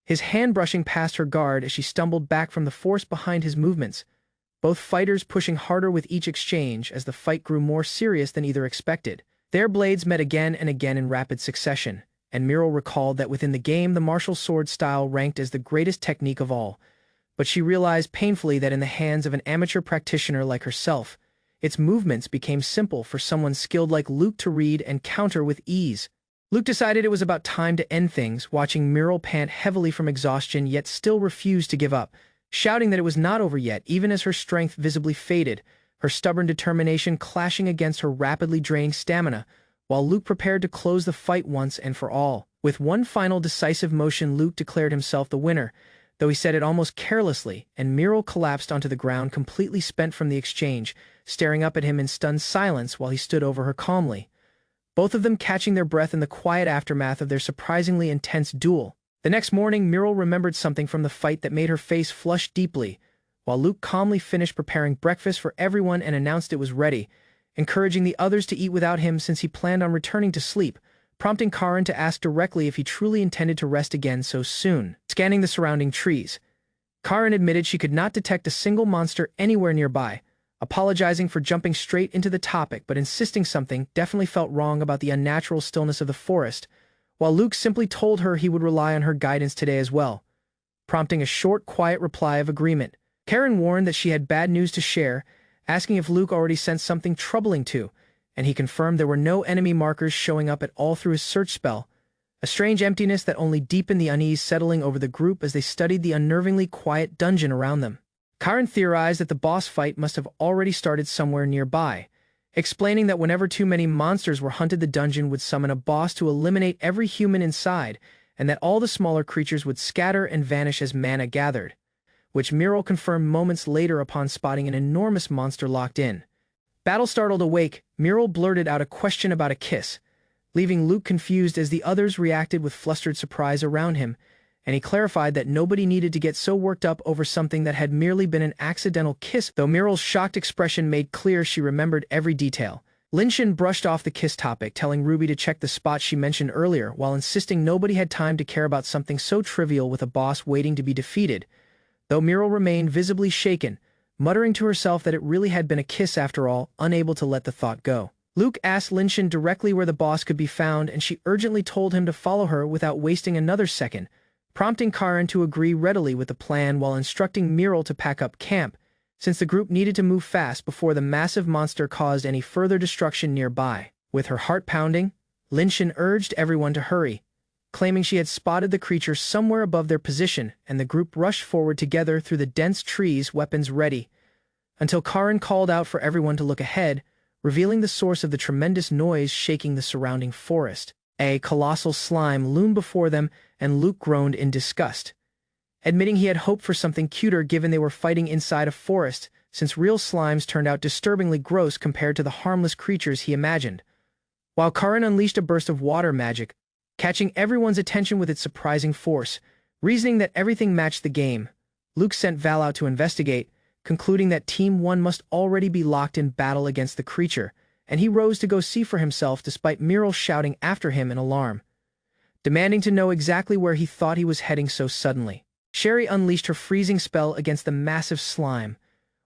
his hand brushing past her guard as she stumbled back from the force behind his movements, both fighters pushing harder with each exchange as the fight grew more serious than either expected. Their blades met again and again in rapid succession, and Miral recalled that within the game the martial sword style ranked as the greatest technique of all, but she realized painfully that in the hands of an amateur practitioner like herself, its movements became simple for someone skilled like Luke to read and counter with ease. Luke decided it was about time to end things, watching Miral pant heavily from exhaustion yet still refused to give up, shouting that it was not over yet even as her strength visibly faded, her stubborn determination clashing against her rapidly draining stamina, while Luke prepared to close the fight once and for all. With one final decisive motion, Luke declared himself the winner, though he said it almost carelessly, and Miral collapsed onto the ground completely spent from the exchange, staring up at him in stunned silence while he stood over her calmly, both of them catching their breath in the quiet aftermath of their surprisingly intense duel. The next morning, Miral remembered something from the fight that made her face flush deeply, while Luke calmly finished preparing breakfast for everyone and announced it was ready, encouraging the others to eat without him since he planned on returning to sleep, prompting Karin to ask directly if he truly intended to rest again so soon. Scanning the surrounding trees, Karin admitted she could not detect a single monster anywhere nearby, apologizing for jumping straight into the topic but insisting something definitely felt wrong about the unnatural stillness of the forest, while Luke simply told her he would rely on her guidance today as well, prompting a short, quiet reply of agreement. Karin warned that she had bad news to share, asking if Luke already sensed something troubling too, and he confirmed there were no enemy markers showing up at all through his search spell, a strange emptiness that only deepened the unease settling over the group as they studied the unnervingly quiet dungeon around them. Karin theorized that the boss fight must have already started somewhere nearby, explaining that whenever too many monsters were hunted, the dungeon would summon a boss to eliminate every human inside, and that all the smaller creatures would scatter and vanish as mana gathered, which Miral confirmed moments later upon spotting an enormous monster locked in. Battle startled awake, Miral blurted out a question about a kiss, leaving Luke confused as the others reacted with flustered surprise around him, and he clarified that nobody needed to get so worked up over something that had merely been an accidental kiss, though Miral's shocked expression made clear she remembered every detail. Linshin brushed off the kiss topic, telling Ruby to check the spot she mentioned earlier, while insisting nobody had time to care about something so trivial with a boss waiting to be defeated, though Miral remained visibly shaken, muttering to herself that it really had been a kiss after all, unable to let the thought go. Luke asked Linshin directly where the boss could be found, and she urgently told him to follow her without wasting another second, prompting Karin to agree readily with the plan while instructing Miral to pack up camp, since the group needed to move fast before the massive monster caused any further destruction nearby. With her heart pounding, Linshin urged everyone to hurry, claiming she had spotted the creature somewhere above their position, and the group rushed forward together through the dense trees, weapons ready, until Karin called out for everyone to look ahead, revealing the source of the tremendous noise shaking the surrounding forest. A colossal slime loomed before them, and Luke groaned in disgust, admitting he had hoped for something cuter given they were fighting inside a forest, since real slimes turned out disturbingly gross compared to the harmless creatures he imagined. While Karin unleashed a burst of water magic, catching everyone's attention with its surprising force, Reasoning that everything matched the game, Luke sent Val out to investigate, concluding that Team 1 must already be locked in battle against the creature, and he rose to go see for himself despite Muriel shouting after him in alarm, demanding to know exactly where he thought he was heading so suddenly. Sherry unleashed her freezing spell against the massive slime,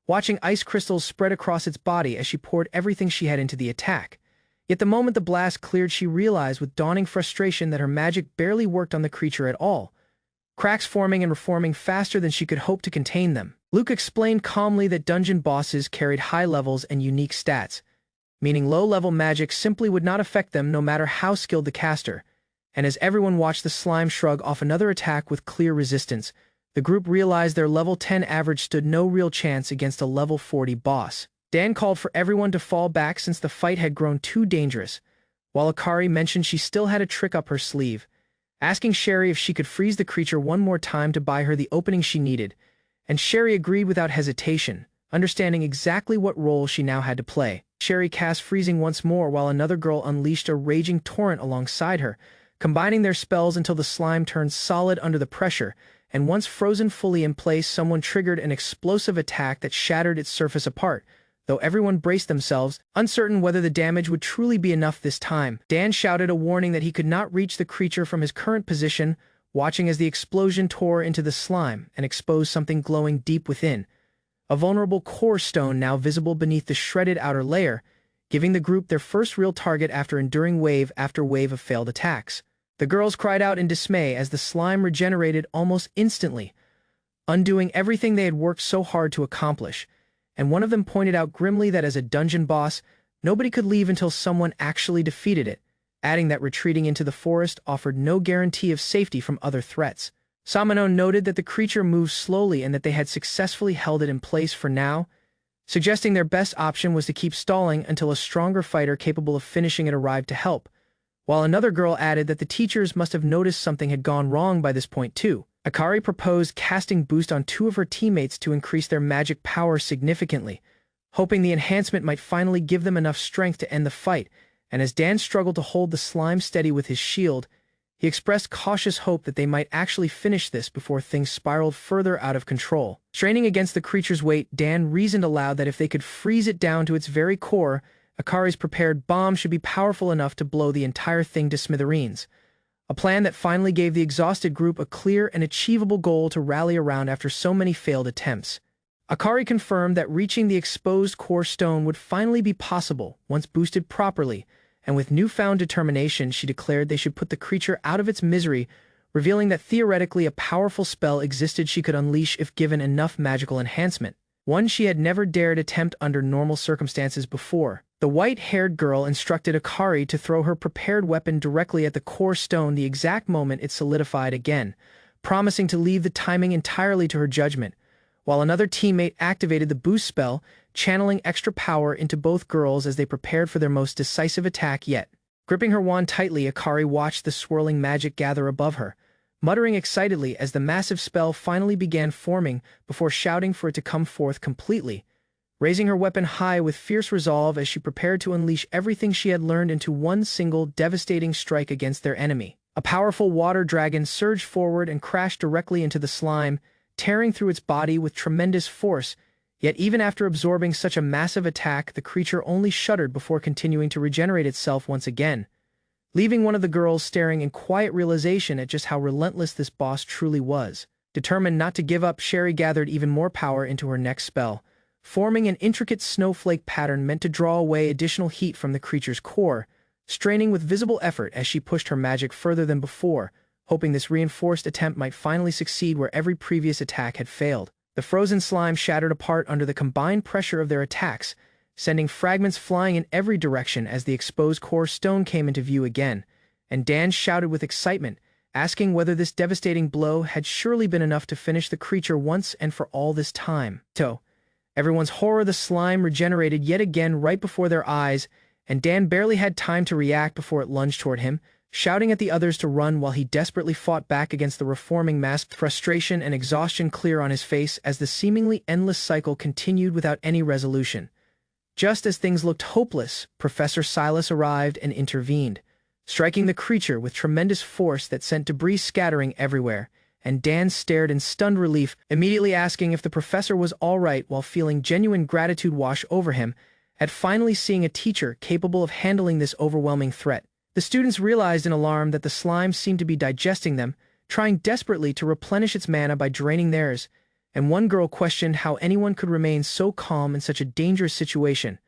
watching ice crystals spread across its body as she poured everything she had into the attack. Yet the moment the blast cleared, she realized with dawning frustration that her magic barely worked on the creature at all, cracks forming and reforming faster than she could hope to contain them. Luke explained calmly that dungeon bosses carried high levels and unique stats, meaning low-level magic simply would not affect them no matter how skilled the caster, and as everyone watched the slime shrug off another attack with clear resistance, the group realized their level 10 average stood no real chance against a level 40 boss. Dan called for everyone to fall back since the fight had grown too dangerous, while Akari mentioned she still had a trick up her sleeve, asking Sherry if she could freeze the creature one more time to buy her the opening she needed, and Sherry agreed without hesitation, understanding exactly what role she now had to play. Sherry cast freezing once more while another girl unleashed a raging torrent alongside her, combining their spells until the slime turned solid under the pressure, and once frozen fully in place, someone triggered an explosive attack that shattered its surface apart. Though everyone braced themselves, uncertain whether the damage would truly be enough this time, Dan shouted a warning that he could not reach the creature from his current position, watching as the explosion tore into the slime and exposed something glowing deep within, a vulnerable core stone now visible beneath the shredded outer layer, giving the group their first real target after enduring wave after wave of failed attacks. The girls cried out in dismay as the slime regenerated almost instantly, undoing everything they had worked so hard to accomplish, and one of them pointed out grimly that as a dungeon boss, nobody could leave until someone actually defeated it, adding that retreating into the forest offered no guarantee of safety from other threats. Samano noted that the creature moved slowly and that they had successfully held it in place for now, suggesting their best option was to keep stalling until a stronger fighter capable of finishing it arrived to help, while another girl added that the teachers must have noticed something had gone wrong by this point too. Akari proposed casting boost on two of her teammates to increase their magic power significantly, hoping the enhancement might finally give them enough strength to end the fight, and as Dan struggled to hold the slime steady with his shield, he expressed cautious hope that they might actually finish this before things spiraled further out of control. Straining against the creature's weight, Dan reasoned aloud that if they could freeze it down to its very core, Akari's prepared bomb should be powerful enough to blow the entire thing to smithereens, a plan that finally gave the exhausted group a clear and achievable goal to rally around after so many failed attempts. Akari confirmed that reaching the exposed core stone would finally be possible once boosted properly, and with newfound determination she declared they should put the creature out of its misery, revealing that theoretically a powerful spell existed she could unleash if given enough magical enhancement, one she had never dared attempt under normal circumstances before. The white-haired girl instructed Akari to throw her prepared weapon directly at the core stone the exact moment it solidified again, promising to leave the timing entirely to her judgment, while another teammate activated the boost spell, channeling extra power into both girls as they prepared for their most decisive attack yet. Gripping her wand tightly, Akari watched the swirling magic gather above her, muttering excitedly as the massive spell finally began forming before shouting for it to come forth completely, raising her weapon high with fierce resolve as she prepared to unleash everything she had learned into one single devastating strike against their enemy. A powerful water dragon surged forward and crashed directly into the slime, tearing through its body with tremendous force, yet even after absorbing such a massive attack, the creature only shuddered before continuing to regenerate itself once again, leaving one of the girls staring in quiet realization at just how relentless this boss truly was. Determined not to give up, Sherry gathered even more power into her next spell, forming an intricate snowflake pattern meant to draw away additional heat from the creature's core, straining with visible effort as she pushed her magic further than before, hoping this reinforced attempt might finally succeed where every previous attack had failed. The frozen slime shattered apart under the combined pressure of their attacks, sending fragments flying in every direction as the exposed core stone came into view again, and Dan shouted with excitement, asking whether this devastating blow had surely been enough to finish the creature once and for all this time. To everyone's horror, the slime regenerated yet again right before their eyes, and Dan barely had time to react before it lunged toward him, shouting at the others to run while he desperately fought back against the reforming mass, frustration and exhaustion clear on his face as the seemingly endless cycle continued without any resolution. Just as things looked hopeless, Professor Silas arrived and intervened, striking the creature with tremendous force that sent debris scattering everywhere, and Dan stared in stunned relief, immediately asking if the professor was all right while feeling genuine gratitude wash over him at finally seeing a teacher capable of handling this overwhelming threat. The students realized in alarm that the slime seemed to be digesting them, trying desperately to replenish its mana by draining theirs, and one girl questioned how anyone could remain so calm in such a dangerous situation.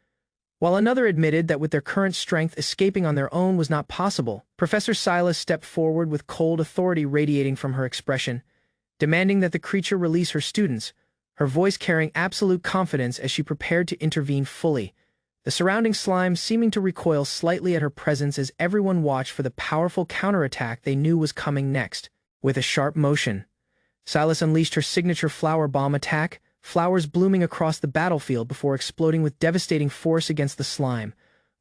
While another admitted that with their current strength escaping on their own was not possible, Professor Silas stepped forward with cold authority radiating from her expression, demanding that the creature release her students, her voice carrying absolute confidence as she prepared to intervene fully, the surrounding slime seeming to recoil slightly at her presence as everyone watched for the powerful counterattack they knew was coming next. With a sharp motion, Silas unleashed her signature flower bomb attack, flowers blooming across the battlefield before exploding with devastating force against the slime,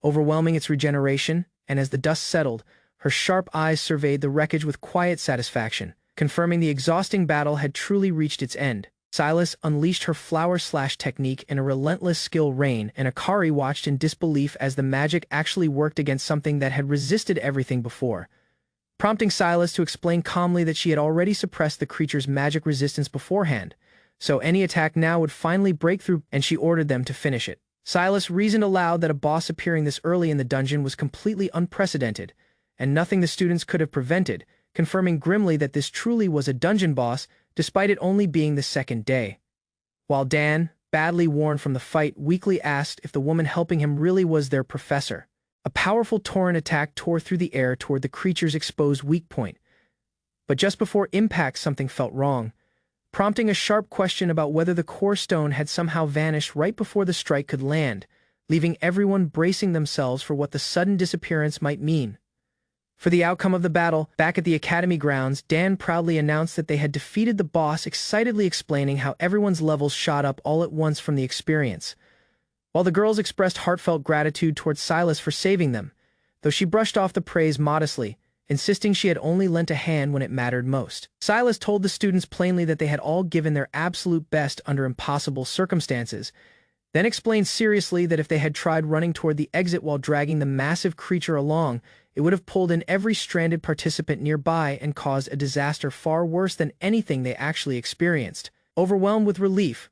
overwhelming its regeneration, and as the dust settled, her sharp eyes surveyed the wreckage with quiet satisfaction, confirming the exhausting battle had truly reached its end. Silas unleashed her flower slash technique in a relentless skill rain, and Akari watched in disbelief as the magic actually worked against something that had resisted everything before, prompting Silas to explain calmly that she had already suppressed the creature's magic resistance beforehand, so any attack now would finally break through, and she ordered them to finish it. Silas reasoned aloud that a boss appearing this early in the dungeon was completely unprecedented, and nothing the students could have prevented, confirming grimly that this truly was a dungeon boss, despite it only being the second day. While Dan, badly worn from the fight, weakly asked if the woman helping him really was their professor. A powerful torrent attack tore through the air toward the creature's exposed weak point. But just before impact, something felt wrong, prompting a sharp question about whether the core stone had somehow vanished right before the strike could land, leaving everyone bracing themselves for what the sudden disappearance might mean. For the outcome of the battle, back at the academy grounds, Dan proudly announced that they had defeated the boss, excitedly explaining how everyone's levels shot up all at once from the experience, while the girls expressed heartfelt gratitude towards Silas for saving them, though she brushed off the praise modestly, insisting she had only lent a hand when it mattered most. Silas told the students plainly that they had all given their absolute best under impossible circumstances, then explained seriously that if they had tried running toward the exit while dragging the massive creature along, it would have pulled in every stranded participant nearby and caused a disaster far worse than anything they actually experienced. Overwhelmed with relief,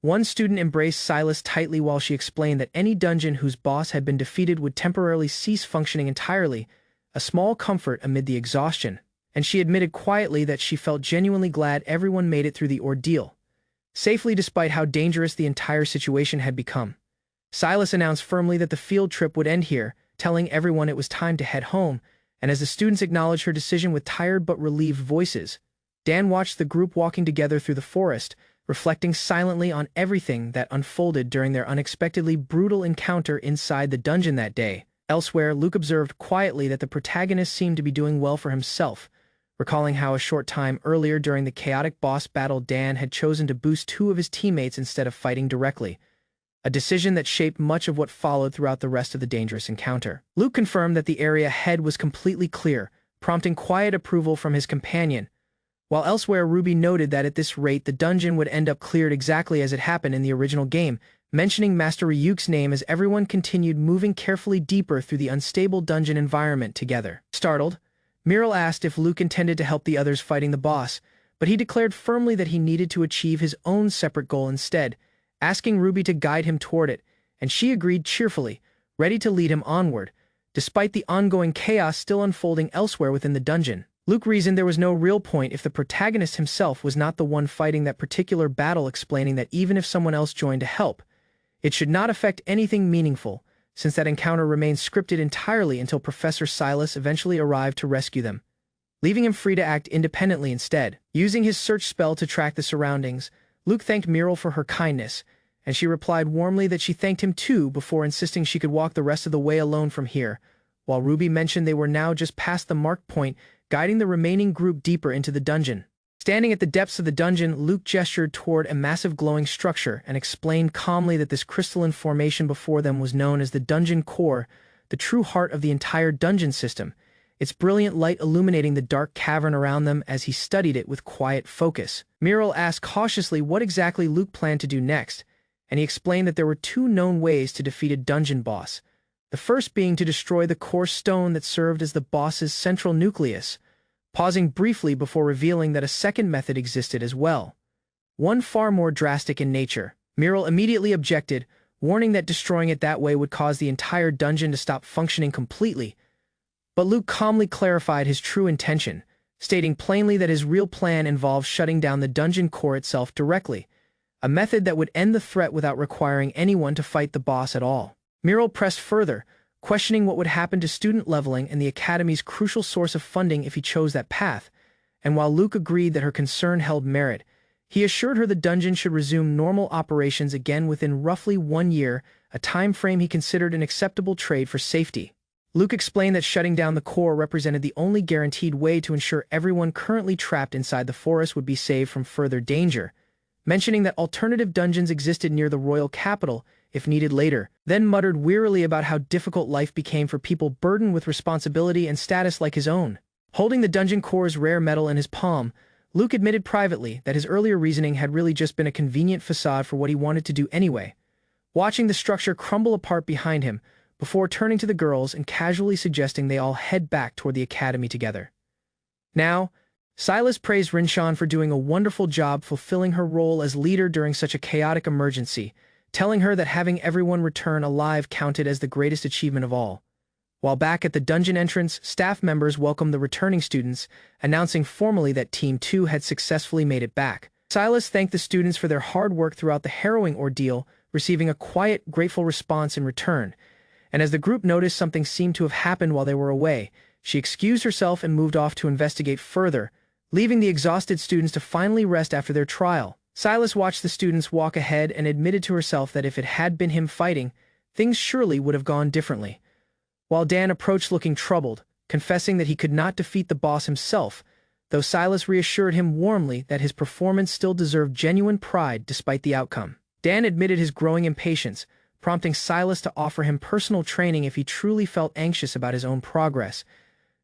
one student embraced Silas tightly while she explained that any dungeon whose boss had been defeated would temporarily cease functioning entirely, a small comfort amid the exhaustion, and she admitted quietly that she felt genuinely glad everyone made it through the ordeal safely despite how dangerous the entire situation had become. Silas announced firmly that the field trip would end here, telling everyone it was time to head home, and as the students acknowledged her decision with tired but relieved voices, Dan watched the group walking together through the forest, reflecting silently on everything that unfolded during their unexpectedly brutal encounter inside the dungeon that day. Elsewhere, Luke observed quietly that the protagonist seemed to be doing well for himself, recalling how a short time earlier during the chaotic boss battle Dan had chosen to boost two of his teammates instead of fighting directly, a decision that shaped much of what followed throughout the rest of the dangerous encounter. Luke confirmed that the area ahead was completely clear, prompting quiet approval from his companion, while elsewhere Ruby noted that at this rate the dungeon would end up cleared exactly as it happened in the original game, mentioning Master Ryuk's name as everyone continued moving carefully deeper through the unstable dungeon environment together. Startled, Miral asked if Luke intended to help the others fighting the boss, but he declared firmly that he needed to achieve his own separate goal instead, asking Ruby to guide him toward it, and she agreed cheerfully, ready to lead him onward, despite the ongoing chaos still unfolding elsewhere within the dungeon. Luke reasoned there was no real point if the protagonist himself was not the one fighting that particular battle, explaining that even if someone else joined to help, it should not affect anything meaningful, since that encounter remained scripted entirely until Professor Silas eventually arrived to rescue them, leaving him free to act independently instead. Using his search spell to track the surroundings, Luke thanked Miral for her kindness, and she replied warmly that she thanked him too before insisting she could walk the rest of the way alone from here, while Ruby mentioned they were now just past the marked point, guiding the remaining group deeper into the dungeon. Standing at the depths of the dungeon, Luke gestured toward a massive glowing structure and explained calmly that this crystalline formation before them was known as the dungeon core, the true heart of the entire dungeon system, its brilliant light illuminating the dark cavern around them as he studied it with quiet focus. Miral asked cautiously what exactly Luke planned to do next, and he explained that there were two known ways to defeat a dungeon boss, the first being to destroy the core stone that served as the boss's central nucleus, pausing briefly before revealing that a second method existed as well. One far more drastic in nature. Miral immediately objected, warning that destroying it that way would cause the entire dungeon to stop functioning completely. But Luke calmly clarified his true intention, stating plainly that his real plan involved shutting down the dungeon core itself directly, a method that would end the threat without requiring anyone to fight the boss at all. Miral pressed further, questioning what would happen to student leveling and the Academy's crucial source of funding if he chose that path, and while Luke agreed that her concern held merit, he assured her the dungeon should resume normal operations again within roughly 1 year, a time frame he considered an acceptable trade for safety. Luke explained that shutting down the core represented the only guaranteed way to ensure everyone currently trapped inside the forest would be saved from further danger, mentioning that alternative dungeons existed near the royal capital if needed later, then muttered wearily about how difficult life became for people burdened with responsibility and status like his own. Holding the dungeon core's rare metal in his palm, Luke admitted privately that his earlier reasoning had really just been a convenient facade for what he wanted to do anyway, watching the structure crumble apart behind him before turning to the girls and casually suggesting they all head back toward the academy together. Now, Silas praised Rinshan for doing a wonderful job fulfilling her role as leader during such a chaotic emergency, telling her that having everyone return alive counted as the greatest achievement of all. While back at the dungeon entrance, staff members welcomed the returning students, announcing formally that Team 2 had successfully made it back. Silas thanked the students for their hard work throughout the harrowing ordeal, receiving a quiet, grateful response in return, and as the group noticed something seemed to have happened while they were away, she excused herself and moved off to investigate further, leaving the exhausted students to finally rest after their trial. Silas watched the students walk ahead and admitted to herself that if it had been him fighting, things surely would have gone differently. While Dan approached looking troubled, confessing that he could not defeat the boss himself, though Silas reassured him warmly that his performance still deserved genuine pride despite the outcome. Dan admitted his growing impatience, prompting Silas to offer him personal training if he truly felt anxious about his own progress,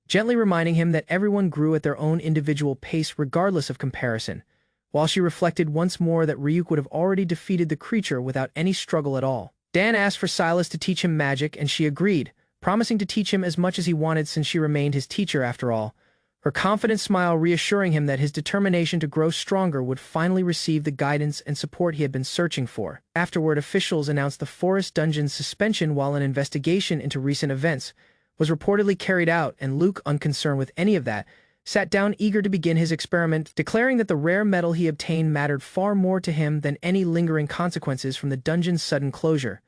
gently reminding him that everyone grew at their own individual pace regardless of comparison, while she reflected once more that Ryuk would have already defeated the creature without any struggle at all. Dan asked for Silas to teach him magic, and she agreed, promising to teach him as much as he wanted since she remained his teacher after all, her confident smile reassuring him that his determination to grow stronger would finally receive the guidance and support he had been searching for. Afterward, officials announced the forest dungeon's suspension while an investigation into recent events was reportedly carried out, and Luke, unconcerned with any of that, sat down eager to begin his experiment, declaring that the rare metal he obtained mattered far more to him than any lingering consequences from the dungeon's sudden closure.